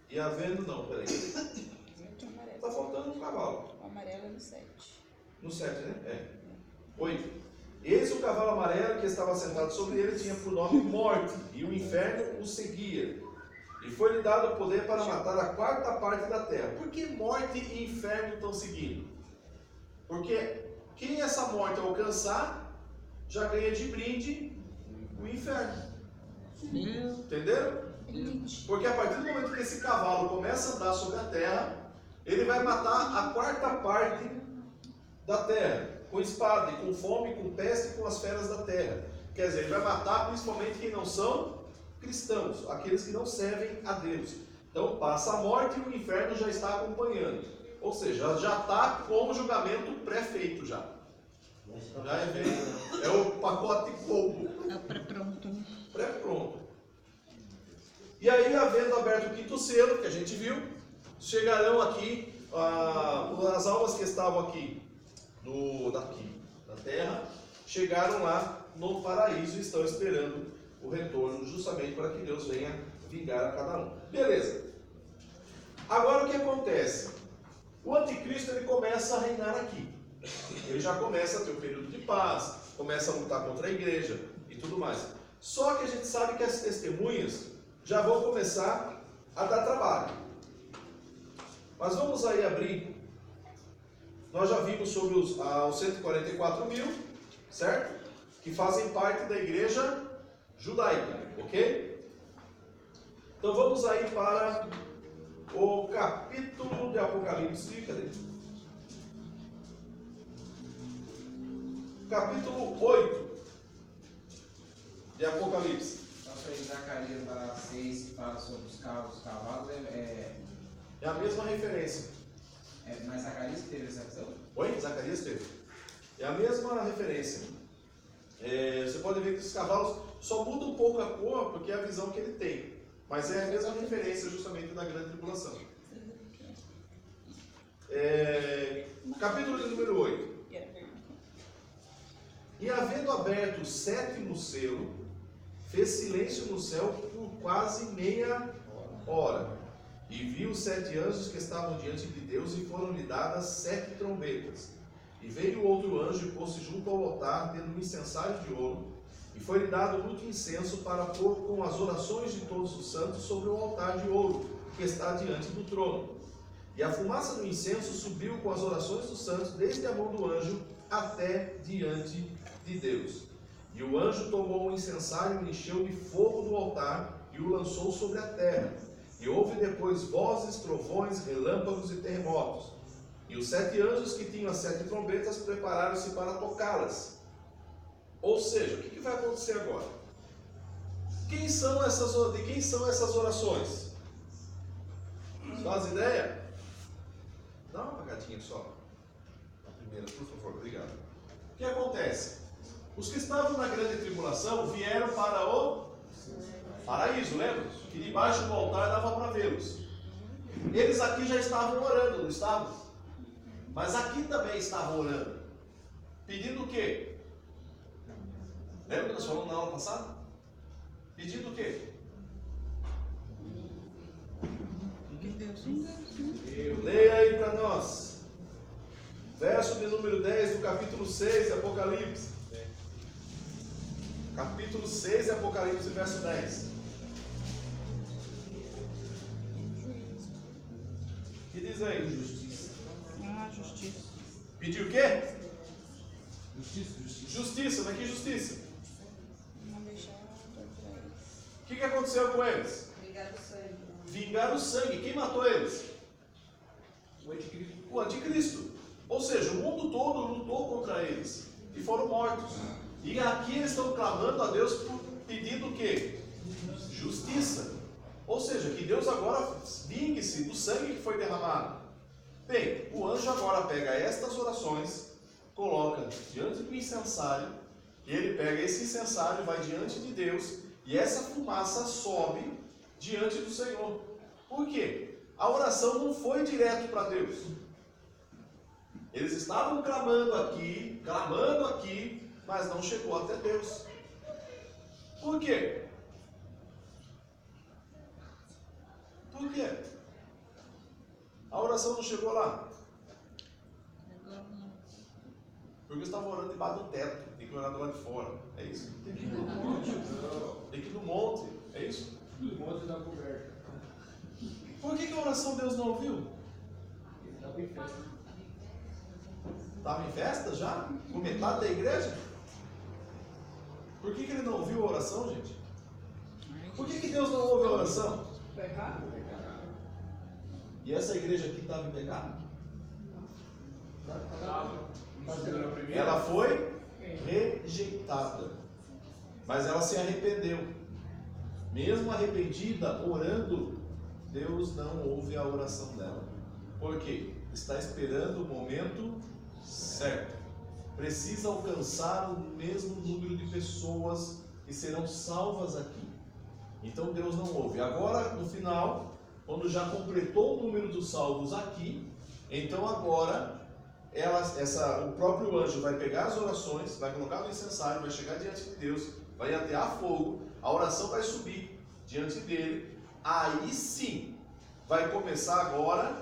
e havendo, não, peraí. Está faltando um cavalo. O amarelo é no 7. No 7, né? 8. Eis o cavalo amarelo que estava sentado sobre ele tinha por nome Morte, e o inferno o seguia. E foi-lhe dado o poder para matar a 4ª parte da terra. Por que morte e inferno estão seguindo? Porque quem essa morte alcançar, já ganha de brinde o inferno. Entenderam? Porque a partir do momento que esse cavalo começa a andar sobre a terra, ele vai matar a 4ª parte da terra. Com espada, e com fome, com peste e com as feras da terra. Quer dizer, ele vai matar principalmente quem não são cristãos, aqueles que não servem a Deus. Então passa a morte e o inferno já está acompanhando. Ou seja, já está com o julgamento pré-feito já. Já é o pacote combo. É o pré-pronto, né? Pré-pronto. E aí, havendo aberto o 5º selo, que a gente viu, chegarão aqui as almas que estavam aqui na terra, chegaram lá no paraíso e estão esperando o retorno, justamente para que Deus venha vingar a cada um. Beleza. Agora o que acontece? O anticristo ele começa a reinar aqui. Ele já começa a ter um período de paz, começa a lutar contra a igreja e tudo mais. Só que a gente sabe que as testemunhas já vão começar a dar trabalho. Mas vamos aí abrir. Nós já vimos sobre os 144 mil, certo? Que fazem parte da igreja judaica, ok? Então vamos aí para o capítulo de Apocalipse, cadê? capítulo 8 de Apocalipse. Nossa, em Zacarias lá 6 que fala sobre os carros, os cavalos, É a mesma referência. mas Zacarias teve essa visão? Oi? Zacarias teve. É a mesma referência. Você pode ver que os cavalos só mudam um pouco a cor, porque é a visão que ele tem. Mas é a mesma referência justamente da grande tribulação. Capítulo de número 8. E havendo aberto o 7º selo, fez silêncio no céu por quase meia hora. E viu os 7 anjos que estavam diante de Deus, e foram-lhe dadas 7 trombetas. E veio outro anjo e pôs-se junto ao altar, tendo um incensário de ouro, e foi-lhe dado muito incenso para pôr com as orações de todos os santos sobre o altar de ouro, que está diante do trono. E a fumaça do incenso subiu com as orações dos santos, desde a mão do anjo até diante de Deus. E o anjo tomou o incensário e o encheu de fogo do altar, e o lançou sobre a terra. E houve depois vozes, trovões, relâmpagos e terremotos. E os 7 anjos que tinham as 7 trombetas prepararam-se para tocá-las. Ou seja, o que vai acontecer agora? De quem são essas orações? Faz ideia? Dá uma apagadinha só. A primeira, por favor, obrigado. O que acontece? Os que estavam na grande tribulação vieram para o paraíso, lembra? Que debaixo do altar dava para vê-los. Eles aqui já estavam orando, não estavam? Mas aqui também estavam orando. Pedindo o quê? Lembra que nós falamos na aula passada? Pedindo o quê? Leia aí para nós. Verso de número 10 do capítulo 6 de Apocalipse. Capítulo 6 de Apocalipse, verso 10. O que diz aí? Justiça. Pediu o quê? Justiça. Justiça, daqui justiça. Não deixar torturar eles. O que aconteceu com eles? Vingar o sangue. Vingaram o sangue. Quem matou eles? O anticristo. O anticristo. Ou seja, o mundo todo lutou contra eles e foram mortos. E aqui eles estão clamando a Deus pedindo o quê? Justiça. Ou seja, que Deus agora vingue-se do sangue que foi derramado. Bem, o anjo agora pega estas orações, coloca diante do incensário, e ele pega esse incensário, vai diante de Deus, e essa fumaça sobe diante do Senhor. Por quê? A oração não foi direto para Deus. Eles estavam clamando aqui, mas não chegou até Deus. Por quê? Por quê? A oração não chegou lá. Porque eles estavam orando debaixo do teto. Tem que orar do lado de fora. É isso? Tem que ir no monte. Tem que ir no monte. É isso? No monte da coberta. Por que a oração Deus não ouviu? Ele estava em festa. Estava em festa já? Com metade da igreja? Por que ele não ouviu a oração, gente? Por que Deus não ouve a oração? Pecado? E essa igreja aqui estava em pecado? Ela foi rejeitada. Mas ela se arrependeu. Mesmo arrependida, orando, Deus não ouve a oração dela. Por quê? Está esperando o momento certo. Precisa alcançar o mesmo número de pessoas que serão salvas aqui. Então Deus não ouve. Agora, no final, quando já completou o número dos salvos aqui, então agora o próprio anjo vai pegar as orações, vai colocar no incensário, vai chegar diante de Deus, vai atear fogo, a oração vai subir diante dele. Aí sim vai começar agora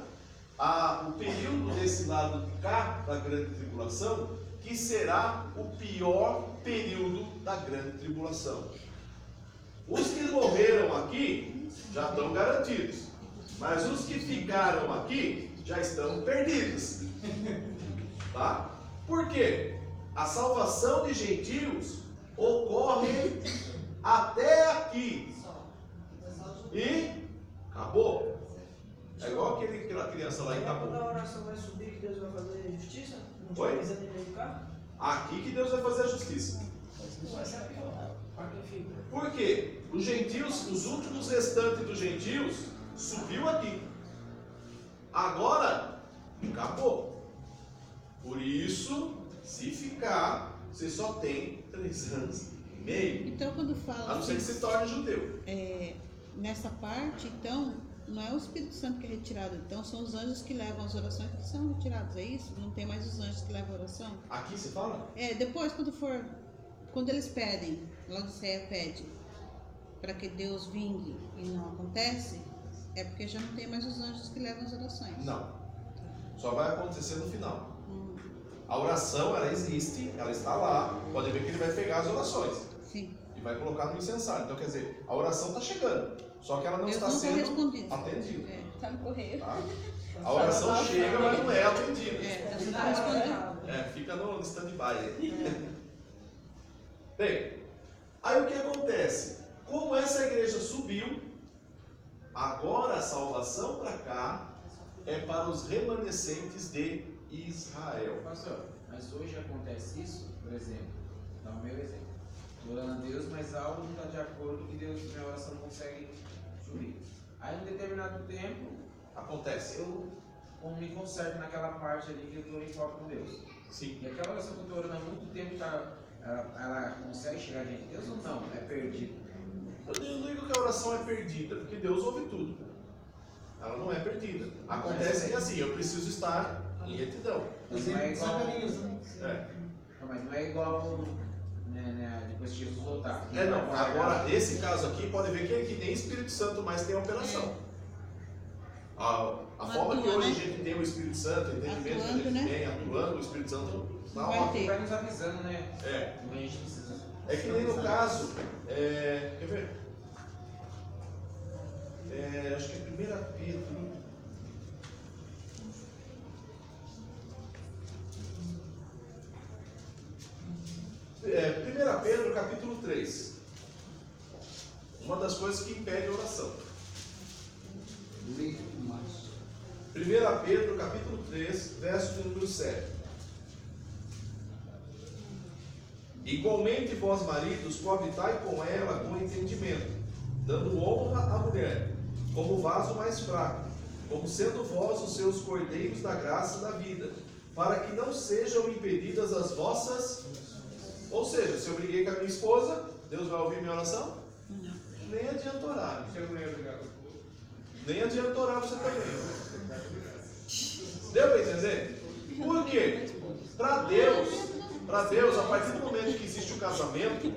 o período desse lado de cá da grande tribulação, que será o pior período da grande tribulação. Os que morreram aqui já estão garantidos, mas os que ficaram aqui já estão perdidos. Tá? Por quê? A salvação de gentios ocorre até aqui e acabou. É igual aquela criança lá e acabou. Quando a oração vai subir, que Deus vai fazer justiça? Não Oi? precisa nem educar? Aqui que Deus vai fazer a justiça. Por quê? Os gentios, os últimos restantes dos gentios, subiu aqui. Agora, acabou. Por isso, se ficar, você só tem 3 anos e meio. Então, quando fala A não ser que se torne judeu. nessa parte, então, não é o Espírito Santo que é retirado, então são os anjos que levam as orações que são retirados, é isso? Não tem mais os anjos que levam a oração? Aqui se fala? Depois, quando eles pedem, Laodiceia pede para que Deus vingue e não acontece, é porque já não tem mais os anjos que levam as orações. Não. Só vai acontecer no final. A oração, ela existe, ela está lá. Pode ver que ele vai pegar as orações. Sim. E vai colocar no incensário. Então, quer dizer, a oração está chegando. Só que ela não Deus está não sendo correspondido. atendida. Tá no correio. Tá? A oração chega, mas não é atendida. Deus não correspondido. Fica no stand-by aí. Bem, aí o que acontece? Como essa igreja subiu, agora a salvação para cá é para os remanescentes de Israel. Pastor, mas hoje acontece isso, por exemplo, dá o meu exemplo. Estou orando a Deus, mas algo não está de acordo com que Deus, minha oração não consegue subir. Aí, em determinado tempo, Acontece. eu me conserto naquela parte ali que eu estou em foco com Deus. Sim. E aquela oração que eu estou orando há muito tempo, ela consegue chegar diante de Deus ou não? É perdido? Eu não digo que a oração é perdida, porque Deus ouve tudo. Ela não é perdida. Acontece que assim, eu preciso estar em retidão. Mas não é igual. É. Mas não é igual, né, depois de Jesus voltar. Não. Agora, esse caso aqui, pode ver que nem Espírito Santo mais tem operação. A forma que hoje a gente tem o Espírito Santo, o entendimento que a gente tem, atuando, o Espírito Santo na hora. Vai nos avisando, né? A gente precisa. É que nem no caso, quer ver? Acho que é 1 Pedro. É, 1 Pedro capítulo 3. Uma das coisas que impede a oração. 1 Pedro capítulo 3, verso de número 7. Igualmente vós maridos, coabitai com ela com entendimento, dando honra à mulher, como vaso mais fraco, como sendo vós os seus cordeiros da graça da vida, para que não sejam impedidas as vossas. Ou seja, se eu briguei com a minha esposa, Deus vai ouvir minha oração? Não. Nem adianta orar. Se eu não ia brigar com o povo. Nem adianta orar você também. Deu para entender? Por quê? Para Deus, a partir do momento que existe o casamento,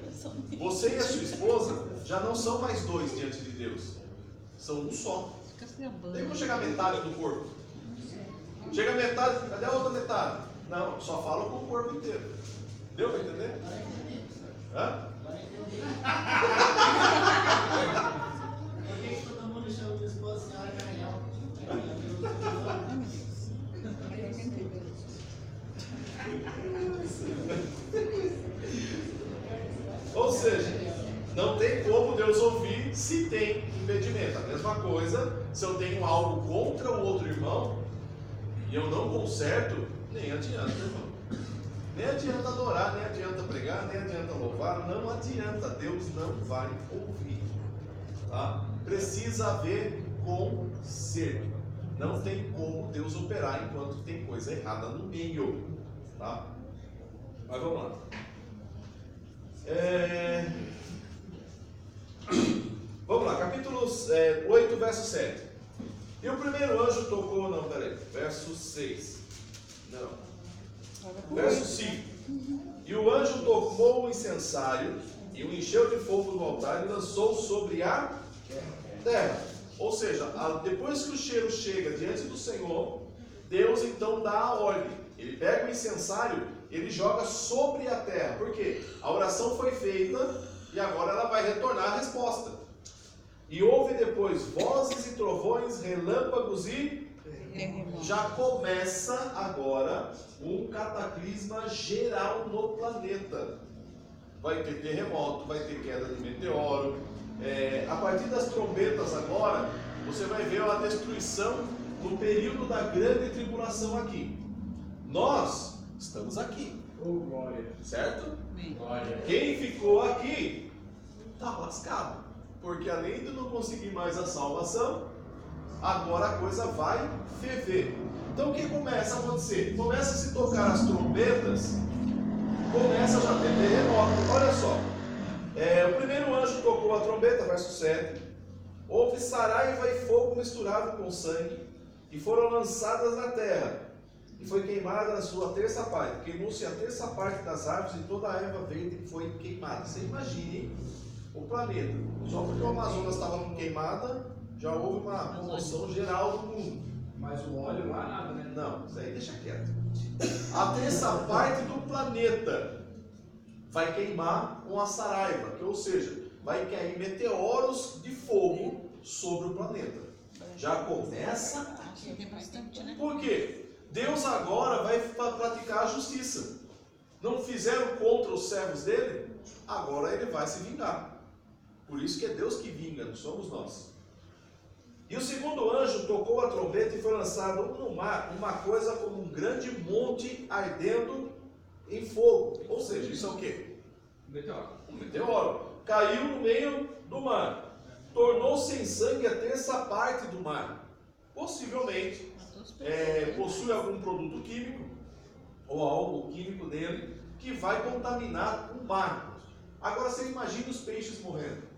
você e a sua esposa já não são mais dois diante de Deus. São um só. Nem vou chegar a metade do corpo. Chega a metade, cadê a outra metade? Não, só fala com o corpo inteiro. Deu para entender? Hã? Por que todo mundo chama de esposa senhora Carnel? Ou seja, não tem como Deus ouvir se tem impedimento. A mesma coisa, se eu tenho algo contra o outro irmão e eu não conserto, nem adianta, irmão. Nem adianta adorar, nem adianta pregar, nem adianta louvar, não adianta, Deus não vai ouvir. Tá? Precisa haver conserto. Não tem como Deus operar enquanto tem coisa errada no meio. Tá? Mas vamos lá. Vamos lá, capítulo 8, verso 7. E o primeiro anjo tocou, verso 6. Não. Verso 5. E o anjo tomou o incensário e o encheu de fogo do altar e lançou sobre a terra. Ou seja, depois que o cheiro chega diante do Senhor, Deus então dá a ordem. Ele pega o incensário, ele joga sobre a terra. Por quê? A oração foi feita e agora ela vai retornar a resposta. E houve depois vozes e trovões, relâmpagos e já começa agora um cataclisma geral no planeta. Vai ter terremoto, vai ter queda de meteoro. A partir das trombetas agora, você vai ver a destruição no período da grande tribulação aqui. Nós estamos aqui. Oh, glória. Certo? Amém. Glória. Quem ficou aqui está lascado. Porque além de não conseguir mais a salvação, agora a coisa vai ferver. Então o que começa a acontecer? Começa a se tocar as trombetas, começa já a ter terremoto. Olha só. O primeiro anjo tocou a trombeta, verso 7. Houve saraiva e fogo misturado com sangue, e foram lançadas na terra, e foi queimada a sua terça parte. Queimou-se a terça parte das árvores, e toda a erva verde foi queimada. Você imagine o planeta. Só porque o Amazonas estava queimada, já houve uma comoção geral no mundo. Mas o óleo lá nada, né? Não, isso aí deixa quieto. A terça parte do planeta vai queimar com a saraiva, ou seja, vai cair meteoros de fogo sobre o planeta. Já começa. Tem bastante, né? Por quê? Deus agora vai praticar a justiça. Não fizeram contra os servos dele? Agora ele vai se vingar. Por isso que é Deus que vinga, não somos nós. E o segundo anjo tocou a trombeta e foi lançado no mar uma coisa como um grande monte ardendo em fogo. Ou seja, isso é o quê? Meteoro. Um meteoro. Caiu no meio do mar. Tornou-se em sangue a terça parte do mar. Possivelmente possui algum produto químico ou algo químico nele que vai contaminar o mar. Agora você imagina os peixes morrendo.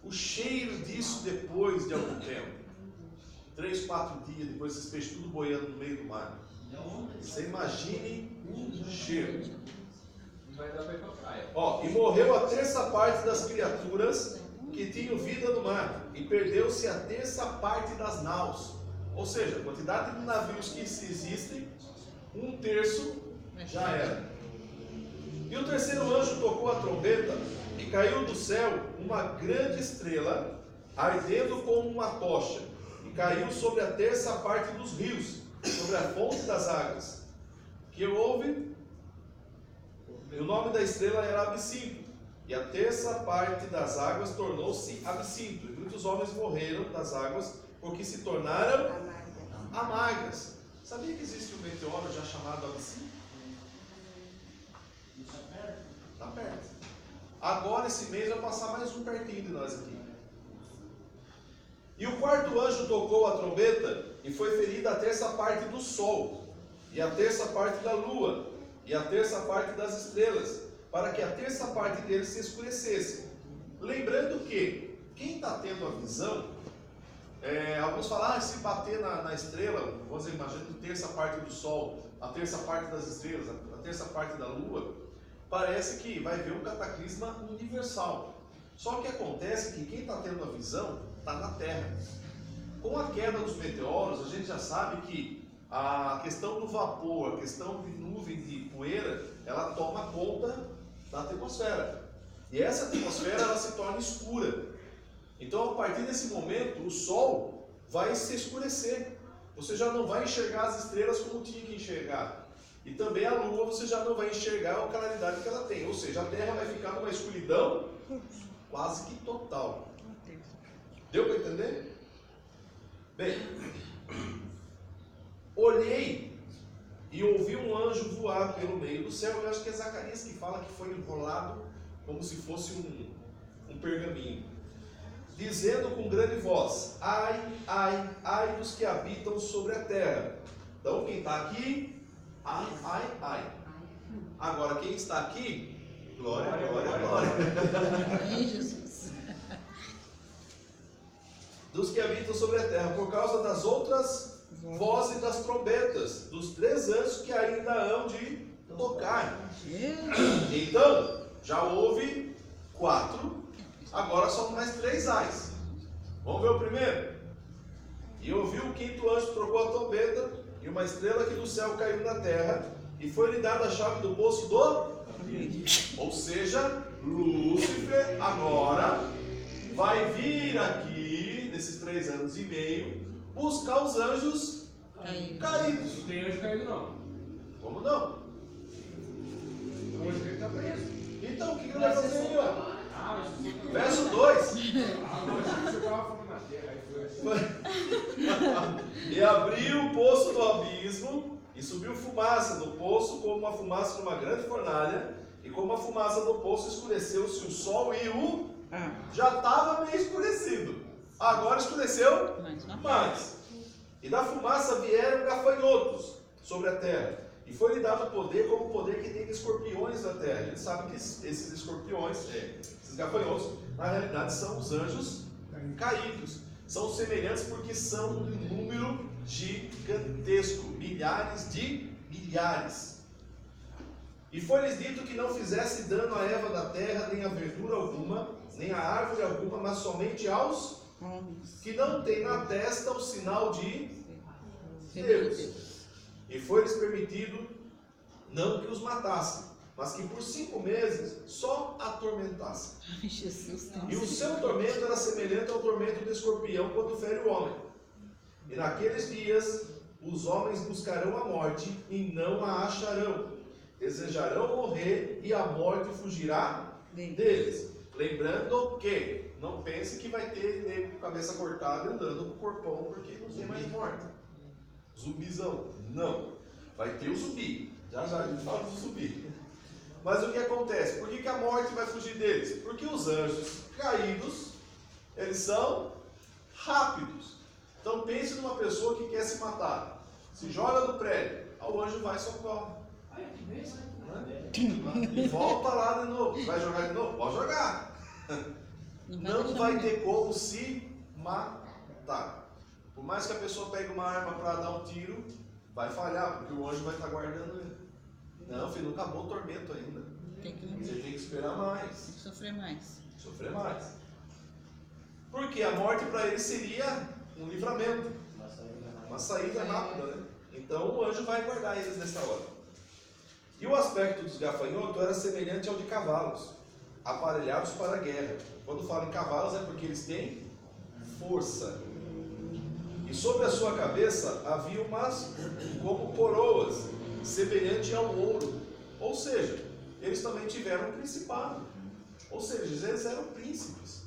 O cheiro disso depois de algum tempo. 3, 4 dias depois, esses peixes tudo boiando no meio do mar. Você imagine o cheiro. Não vai dar pra ir pra praia. E morreu a terça parte das criaturas que tinham vida no mar, e perdeu-se a terça parte das naus. Ou seja, a quantidade de navios que existem, 1/3 já era. E o terceiro anjo tocou a trombeta, e caiu do céu uma grande estrela, ardendo como uma tocha, e caiu sobre a terça parte dos rios, sobre a fonte das águas. Que houve? E o nome da estrela era Absinto, e a terça parte das águas tornou-se absinto, e muitos homens morreram das águas, porque se tornaram amargas. Sabia que existe um meteoro já chamado Absinto? Está perto. Agora esse mês vai passar mais um pertinho de nós aqui. E o quarto anjo tocou a trombeta, e foi ferida a terça parte do sol, e a terça parte da lua, e a terça parte das estrelas, para que a terça parte deles se escurecesse. Lembrando que quem está tendo a visão, alguns falam, se bater na estrela, você imagina a terça parte do sol, a terça parte das estrelas, a terça parte da lua, parece que vai ver um cataclisma universal. Só que acontece que quem está tendo a visão está na Terra. Com a queda dos meteoros, a gente já sabe que a questão do vapor, a questão de nuvem de poeira, ela toma conta da atmosfera. E essa atmosfera ela se torna escura. Então, a partir desse momento, o Sol vai se escurecer. Você já não vai enxergar as estrelas como tinha que enxergar. E também a Lua você já não vai enxergar a claridade que ela tem. Ou seja, a Terra vai ficar numa escuridão quase que total. Deu para entender? Bem, olhei e ouvi um anjo voar pelo meio do céu. Eu acho que é Zacarias que fala que foi enrolado como se fosse um pergaminho, dizendo com grande voz: ai, ai, ai dos que habitam sobre a terra. Então quem está aqui, ai, ai, ai. Agora quem está aqui, glória, glória, glória. Amém, Jesus. Dos que habitam sobre a terra, por causa das outras vozes das trombetas, dos 3 anjos que ainda hão de tocar. Então, já houve 4, agora são mais 3 ais. Vamos ver o primeiro? E ouvi o 5º anjo trocou a trombeta, e uma estrela que do céu caiu na terra, e foi-lhe dada a chave do poço do... Ou seja, Lúcifer agora vai vir aqui, nesses 3 anos e meio, buscar os anjos caídos. Não tem anjo caído, não. Como não? O anjo caído está preso. Então, o que ele vai fazer aí, ó? Mas Verso 2. não, você estava falando na terra, aí foi assim. E abriu o poço do abismo, E subiu fumaça do poço, como uma fumaça de uma grande fornalha, e como a fumaça do poço escureceu-se o sol e o... Já estava meio escurecido. Agora escureceu mais. E da fumaça vieram gafanhotos sobre a terra. E foi-lhe dado poder como o poder que tem de escorpiões da terra. A gente sabe que esses escorpiões, esses gafanhotos, na realidade são os anjos caídos. São semelhantes porque são um número gigantesco. Milhares de milhares. E foi-lhes dito que não fizesse dano à erva da terra, nem a verdura alguma, nem a árvore alguma, mas somente aos que não têm na testa o sinal de Deus. E foi-lhes permitido não que os matassem, mas que por 5 meses só atormentassem. Ai, Jesus. E o seu tormento era semelhante ao tormento do escorpião quando fere o homem. E naqueles dias os homens buscarão a morte e não a acharão. Desejarão morrer e a morte fugirá deles. Lembrando que não pense que vai ter nego com a cabeça cortada andando com o corpão porque não tem mais morte. Zumbizão. Não. Vai ter o zumbi. Já já a gente fala do zumbi. Mas o que acontece? Por que a morte vai fugir deles? Porque os anjos caídos, eles são rápidos. Então pense numa pessoa que quer se matar. Se joga do prédio, o anjo vai e socorre. E volta lá de novo. Vai jogar de novo? Pode jogar. Não vai ter como se matar. Por mais que a pessoa pegue uma arma para dar um tiro, vai falhar, porque o anjo vai estar guardando ele. Não, filho, não acabou o tormento ainda. Você tem que esperar mais. Tem que sofrer mais. Sofrer mais. Porque a morte para ele seria um livramento. Uma saída rápida, né? Então o anjo vai guardar eles nessa hora. E o aspecto dos gafanhotos era semelhante ao de cavalos, aparelhados para a guerra. Quando fala em cavalos é porque eles têm força. E sobre a sua cabeça havia umas como coroas, semelhante ao ouro. Ou seja, eles também tiveram um principado. Ou seja, eles eram príncipes.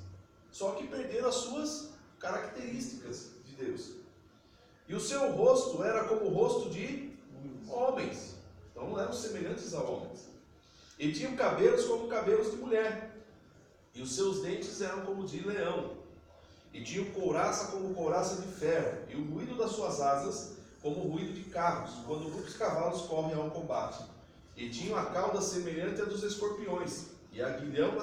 Só que perderam as suas características de Deus. E o seu rosto era como o rosto de homens. Então não eram semelhantes a homens. E tinham cabelos como cabelos de mulher. E os seus dentes eram como de leão. E tinham couraça como couraça de ferro. E o ruído das suas asas como o ruído de carros, quando muitos cavalos correm ao combate. E tinham a cauda semelhante à dos escorpiões, e aguilhão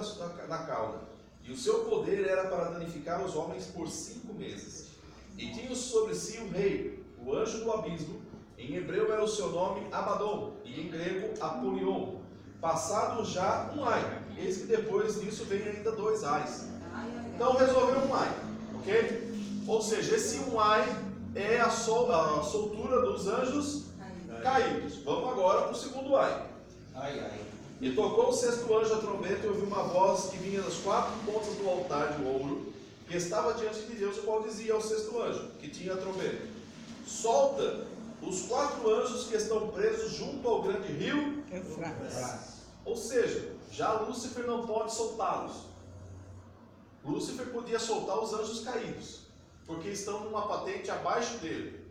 na cauda. E o seu poder era para danificar os homens por 5 meses. E tinham sobre si o rei, o anjo do abismo. Em hebreu era o seu nome Abaddon, e em grego Apolion. Passado já um ai. Eis que depois disso vem ainda 2 ais. Então resolveu um ai, ok? Ou seja, esse um ai é a soltura dos anjos caídos. Vamos agora para o segundo ai. E tocou o 6º anjo a trombeta e ouviu uma voz que vinha das 4 pontas do altar de ouro, que estava diante de Deus, o qual dizia ao 6º anjo, que tinha a trombeta: solta os 4 anjos que estão presos junto ao grande rio Eufrates. Ou seja, já Lúcifer não pode soltá-los. Lúcifer podia soltar os anjos caídos, porque estão numa patente abaixo dele.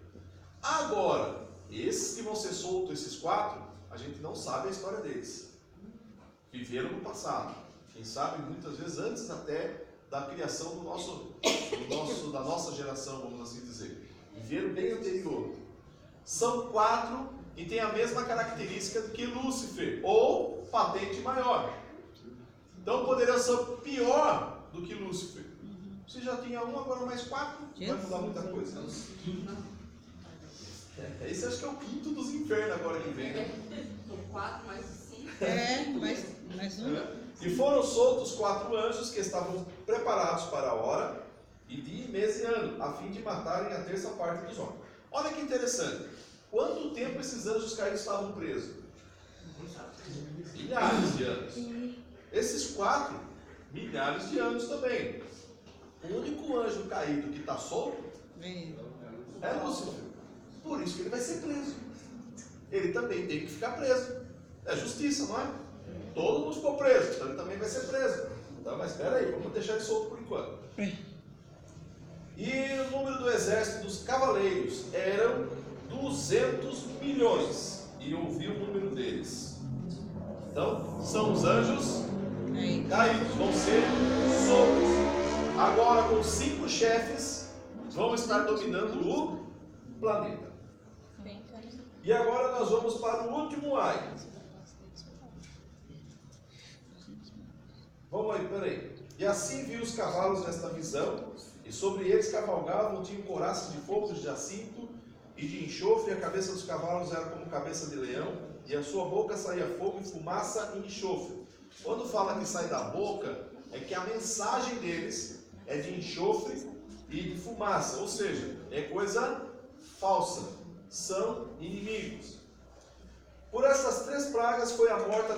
Agora, esses que vão ser soltos, esses 4, a gente não sabe a história deles. Viveram no passado. Quem sabe muitas vezes antes até da criação da nossa geração, vamos assim dizer. Viveram bem anterior. São 4 e têm a mesma característica que Lúcifer, ou patente maior. Então poderia ser pior do que Lúcifer. Você já tinha um, agora mais 4, vai mudar muita coisa. Esse acho que é o quinto dos infernos agora que vem, né? 4 mais 5. Mais um. E foram soltos 4 anjos que estavam preparados para a hora, e dia, mês e ano, a fim de matarem a 1/3 parte dos homens. Olha que interessante. Quanto tempo esses anjos caídos estavam presos? Milhares de anos. Esses 4, milhares de anos também. O único anjo caído que está solto é Lúcifer. Por isso que ele vai ser preso. Ele também tem que ficar preso. É justiça, não é? Todo mundo ficou preso, então ele também vai ser preso. Então, mas espera aí, vamos deixar ele solto por enquanto. E o número do exército dos cavaleiros eram 200 milhões. E ouvi o número deles. Então, são os anjos caídos, vão ser soltos. Agora, com 5 chefes, vão estar dominando o planeta. E agora nós vamos para o último ai. Vamos aí, peraí. E assim vi os cavalos nesta visão, e sobre eles cavalgavam, tinham couraças de fogo, de jacinto e de enxofre, e a cabeça dos cavalos era como cabeça de leão, e a sua boca saía fogo e fumaça e enxofre. Quando fala que sai da boca, é que a mensagem deles é de enxofre e de fumaça, ou seja, é coisa falsa, são inimigos. Por essas 3 pragas foi morta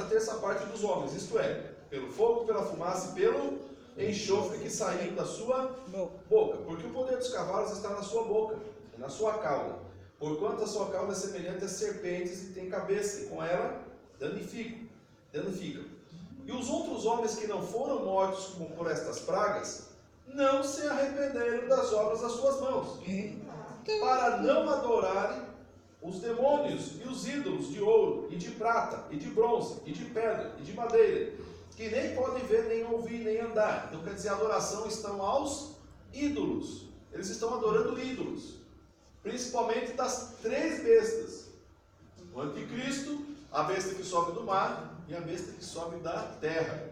a terça parte dos homens, isto é, pelo fogo, pela fumaça e pelo enxofre que saiu da sua boca. Porque o poder dos cavalos está na sua boca, na sua cauda. Porquanto a sua cauda é semelhante a serpentes e tem cabeça, e com ela danificam. E os outros homens que não foram mortos por estas pragas, não se arrependeram das obras das suas mãos, para não adorarem os demônios e os ídolos de ouro, e de prata, e de bronze, e de pedra, e de madeira, que nem podem ver, nem ouvir, nem andar. Então quer dizer, a adoração estão aos ídolos. Eles estão adorando ídolos, principalmente das 3 bestas: o anticristo, a besta que sobe do mar e a besta que sobe da terra.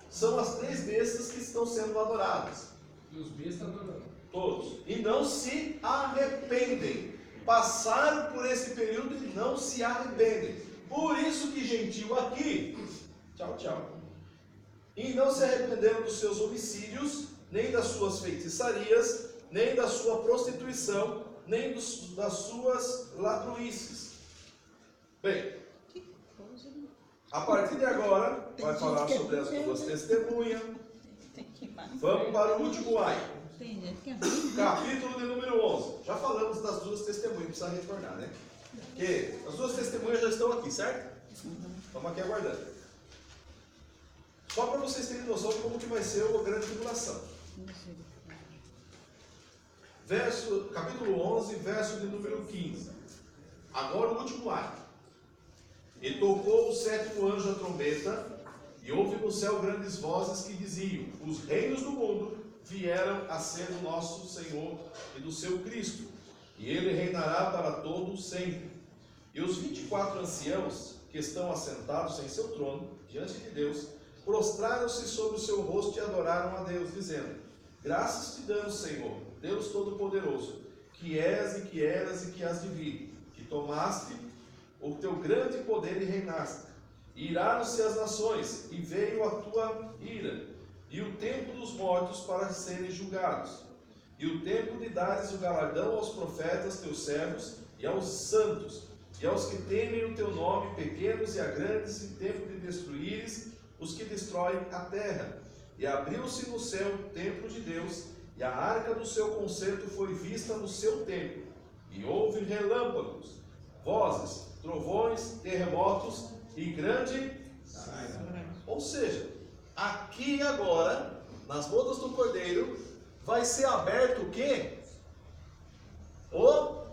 São as 3 bestas que estão sendo adoradas. E os bestas adorando. Todos. E não se arrependem. Passaram por esse período e não se arrependem. Por isso que gentil aqui, tchau, tchau. E não se arrependeram dos seus homicídios, nem das suas feitiçarias, nem da sua prostituição, nem das suas ladruices. Bem, a partir de agora, vai falar sobre as 2 testemunhas. Vamos para o último ai. Capítulo de número 11. Já falamos das 2 testemunhas, precisa retornar, né? Porque as 2 testemunhas já estão aqui, certo? Estamos aqui aguardando. Só para vocês terem noção de como que vai ser a grande tribulação. Capítulo 11, verso de número 15. Agora o último ai. E tocou o 7º anjo a trombeta, e houve no céu grandes vozes que diziam: os reinos do mundo vieram a ser do nosso Senhor e do seu Cristo, e ele reinará para todo sempre. E os 24 anciãos que estão assentados em seu trono, diante de Deus, prostraram-se sobre o seu rosto e adoraram a Deus, dizendo: graças te damos, Senhor, Deus Todo-Poderoso, que és e que eras e que has de vir, que tomaste o teu grande poder e reinaste. Iraram-se as nações, e veio a tua ira, e o tempo dos mortos para serem julgados, e o tempo de dares o galardão aos profetas, teus servos, e aos santos, e aos que temem o teu nome, pequenos e a grandes, e tempo de destruíres os que destroem a terra. E abriu-se no céu o templo de Deus, e a arca do seu concerto foi vista no seu templo, e houve relâmpagos, vozes, trovões, terremotos e grande. Ou seja, aqui agora, nas bodas do Cordeiro, vai ser aberto o quê? O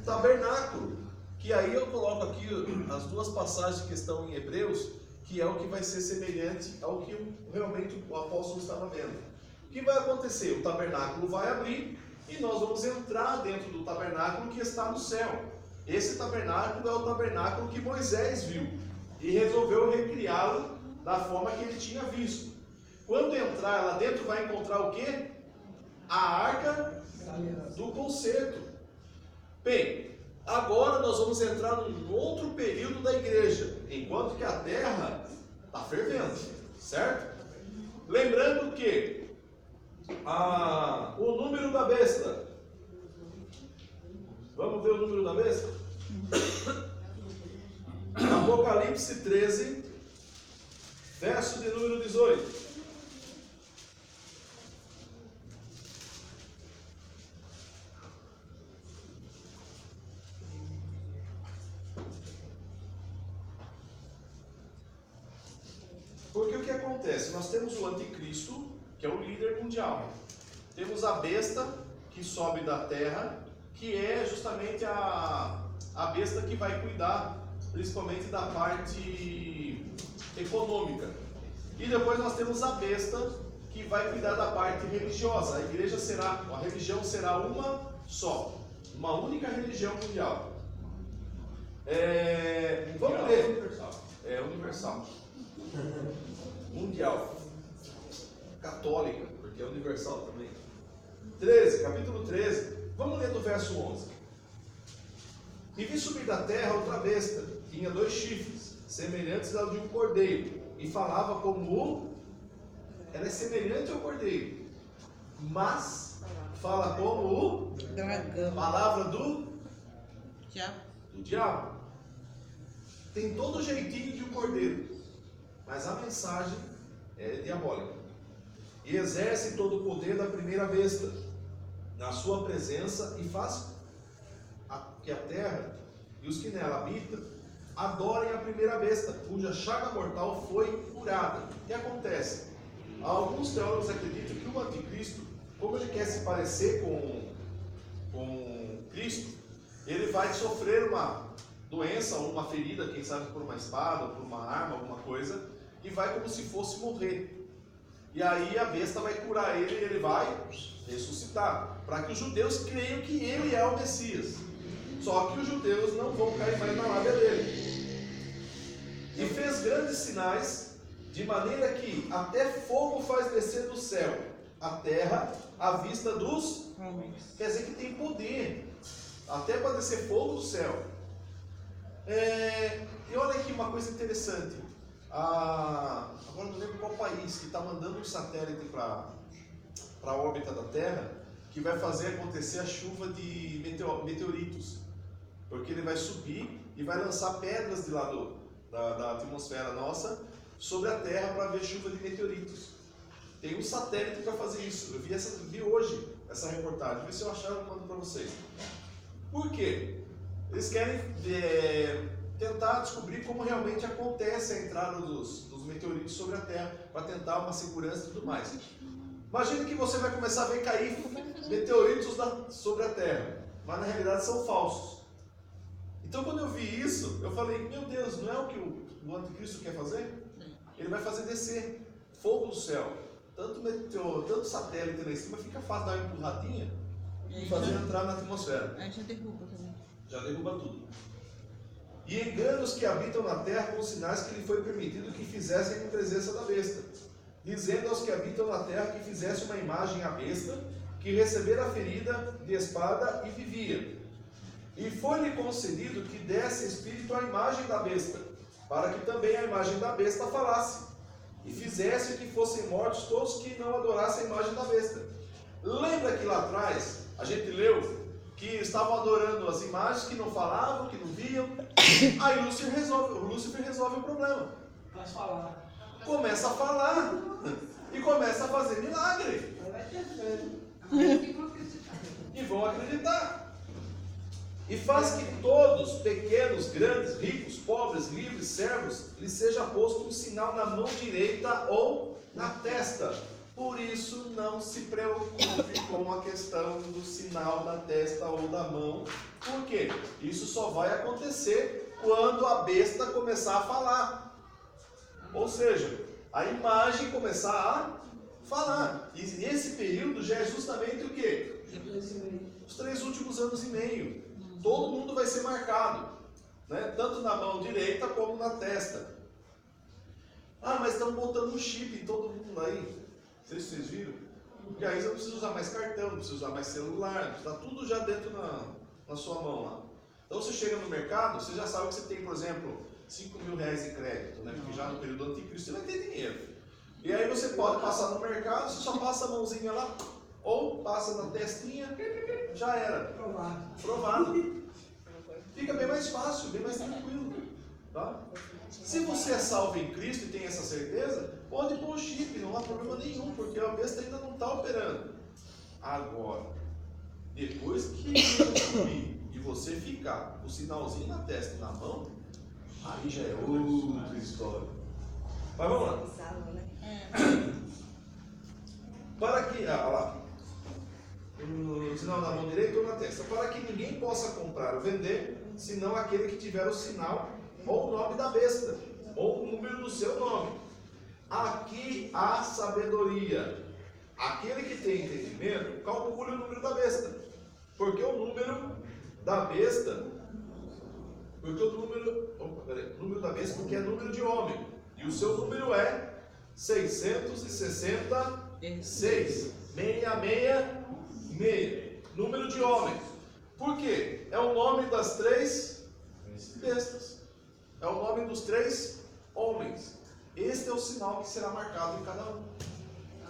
tabernáculo. Que aí eu coloco aqui as 2 passagens que estão em Hebreus, que é o que vai ser semelhante ao que realmente o apóstolo estava vendo. O que vai acontecer? O tabernáculo vai abrir e nós vamos entrar dentro do tabernáculo que está no céu. Esse tabernáculo é o tabernáculo que Moisés viu e resolveu recriá-lo da forma que ele tinha visto. Quando entrar lá dentro, vai encontrar o quê? A arca do concerto. Bem, agora nós vamos entrar num outro período da igreja, enquanto que a terra está fervendo, certo? Lembrando que o número da besta, vamos ver o número da besta? Apocalipse 13, verso de número 18. Porque o que acontece? Nós temos o anticristo, que é o líder mundial. Temos a besta, que sobe da terra, que é justamente a besta que vai cuidar principalmente da parte econômica. E depois nós temos a besta que vai cuidar da parte religiosa. A religião será uma só, uma única religião mundial. Vamos ler. Universal. Mundial. Católica, porque é universal também. 13, capítulo 13. Vamos ler do verso 11. E vi subir da terra outra besta, tinha 2 chifres, semelhantes ao de um cordeiro, e falava como ela é semelhante ao cordeiro, mas fala como o Dragão. palavra do Diabo. Tem todo o jeitinho de um cordeiro, mas a mensagem é diabólica. E exerce todo o poder da primeira besta na sua presença, e faz que a terra e os que nela habitam adorem a primeira besta, cuja chaga mortal foi curada. O que acontece? Alguns teólogos acreditam que o anticristo, como ele quer se parecer com Cristo, ele vai sofrer uma doença ou uma ferida, quem sabe por uma espada ou por uma arma, alguma coisa, e vai como se fosse morrer. E aí a besta vai curar ele e ele vai ressuscitar, para que os judeus creiam que ele é o Messias. Só que os judeus não vão cair mais na lábia dele. E fez grandes sinais, de maneira que até fogo faz descer do céu a terra à vista dos homens. Quer dizer que tem poder, até para descer fogo do céu. E olha aqui uma coisa interessante. Agora não lembro qual país que está mandando um satélite para a órbita da Terra, que vai fazer acontecer a chuva de meteoritos, porque ele vai subir e vai lançar pedras de lá da atmosfera nossa sobre a Terra para ver chuva de meteoritos. Tem um satélite para fazer isso. Eu vi hoje essa reportagem. Vê se eu achar, eu mando para vocês. Por quê? Eles querem tentar descobrir como realmente acontece a entrada dos meteoritos sobre a Terra, para tentar uma segurança e tudo mais. Imagine que você vai começar a ver cair meteoritos sobre a Terra, mas na realidade são falsos. Então quando eu vi isso, eu falei, meu Deus, não é o que o anticristo quer fazer? Ele vai fazer descer fogo do céu. Tanto satélite lá em cima, fica fácil dar uma empurradinha e fazer entrar na atmosfera. Aí já derruba também. Já derruba tudo. E engana os que habitam na terra com sinais que lhe foi permitido que fizessem em presença da besta, dizendo aos que habitam na terra que fizesse uma imagem à besta, que recebera a ferida de espada e vivia. E foi-lhe concedido que desse espírito à imagem da besta, para que também a imagem da besta falasse, e fizesse que fossem mortos todos que não adorassem a imagem da besta. Lembra que lá atrás a gente leu que estavam adorando as imagens que não falavam, que não viam? Aí o Lúcifer resolve o problema. Faz falar. Começa a falar e começa a fazer milagre. E vão acreditar. E faz que todos, pequenos, grandes, ricos, pobres, livres, servos, lhe seja posto um sinal na mão direita ou na testa. Por isso, não se preocupe com a questão do sinal da testa ou da mão. Por quê? Isso só vai acontecer quando a besta começar a falar. Ou seja, a imagem começar a falar. E nesse período já é justamente o quê? Os 3 últimos anos e meio. Todo mundo vai ser marcado, né? Tanto na mão direita como na testa. Mas estão botando um chip em todo mundo aí. Não sei se vocês viram. Porque aí você não precisa usar mais cartão, não precisa usar mais celular, está tudo já dentro na sua mão lá. Então você chega no mercado, você já sabe que você tem, por exemplo, 5 mil reais em crédito, né? Porque já no período anticristo você vai ter dinheiro. E aí você pode passar no mercado, você só passa a mãozinha lá, ou passa na testinha, já era. Provado. Fica bem mais fácil, bem mais tranquilo. Tá? Se você é salvo em Cristo e tem essa certeza, pode pôr o chip, não há problema nenhum, porque a besta ainda não está operando. Agora, depois que ele subir e você ficar com o sinalzinho na testa e na mão, aí já é outra história. Mas vamos lá. Para que. Olha lá. no sinal na mão direita ou na testa, para que ninguém possa comprar ou vender, senão aquele que tiver o sinal ou o nome da besta, ou o número do seu nome. Aqui há sabedoria. Aquele que tem entendimento, calcule o número da besta. Porque o número da besta, número da besta, porque é número de homem. E o seu número é 666. 666. Número de homem. Por quê? É o nome das 3 bestas. É o nome dos 3 homens. Este é o sinal que será marcado em cada um.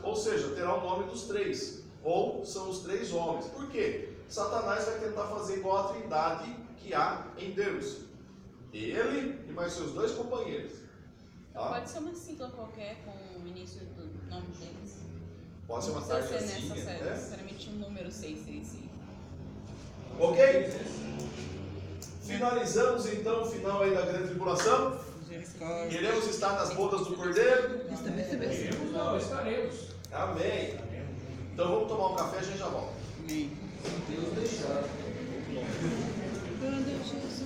Ou seja, terá o nome dos 3. Ou são os 3 homens. Por quê? Satanás vai tentar fazer igual a trindade que há em Deus. Ele e mais seus 2 companheiros. Tá? Pode ser uma sigla qualquer com o início do nome deles. Pode ser uma Não precisa ser tarjazinha, né? necessariamente um número 666. Ok? Finalizamos então o final aí da grande tribulação. Misericórdia. Queremos estar nas bodas do Cordeiro. Queremos não, estaremos. Amém. Então vamos tomar um café e a gente já volta. Amém. Deus deixar. Quando Jesus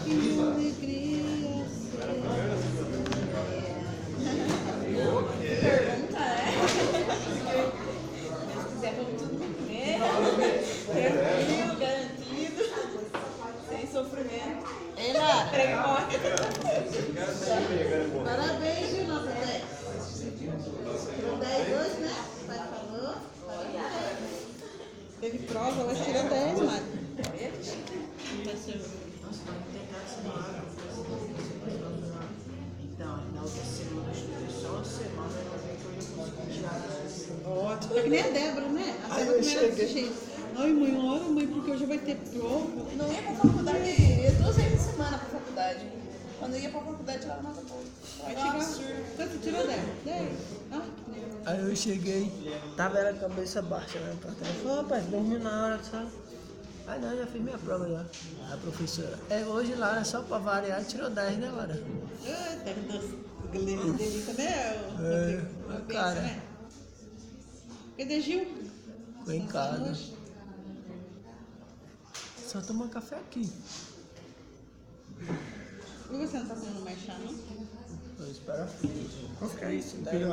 que alegria Pergunta, né? Se quiser, vamos tudo comer. Tranquilo, garantido. Sem sofrimento. Ei, Lara, Precoce. parabéns, viu, nota 10. Tirou 10 hoje, né? O pai falou. Parabéns. Teve prova, hoje tirou 10, Mari. Vai ser Então, na outra semana, eu estudei só uma semana, eu vi que eu ia conseguir tirar. ótimo. Tá que nem a Débora, né? A Débora também era desse jeito. Ai, mãe, ora, mãe, porque hoje vai ter prova. Não ia pra faculdade, eu ia 2 vezes por semana pra faculdade. Quando eu ia pra faculdade, tirava nota boa. Vai Era um tirar. absurdo. Quanto tirou 10? 10? Ah, que nervoso. Aí eu cheguei, tava ela com a cabeça baixa, né? Pra trás. Falei, rapaz, dormiu na hora, sabe? Aí não, já fiz minha prova já. A professora. Hoje, Lara, só pra variar, tirou 10, né, Lara? Ah, tá delícia, né? É, cara. Né? Cadê Gil? Foi em casa. Só tomar café aqui. E você não tá comendo mais chá, não? Vou esperar. Qual que é isso? Meu filho,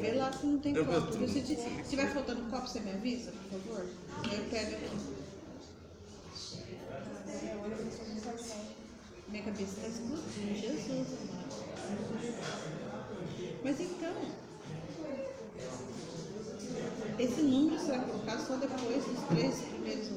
vê lá se não tem copo. Se tiver faltando copo, você me avisa, por favor? Eu pego aqui. Minha cabeça está explodindo, Jesus amado. Mas então, esse número será colocado só depois dos 3 primeiros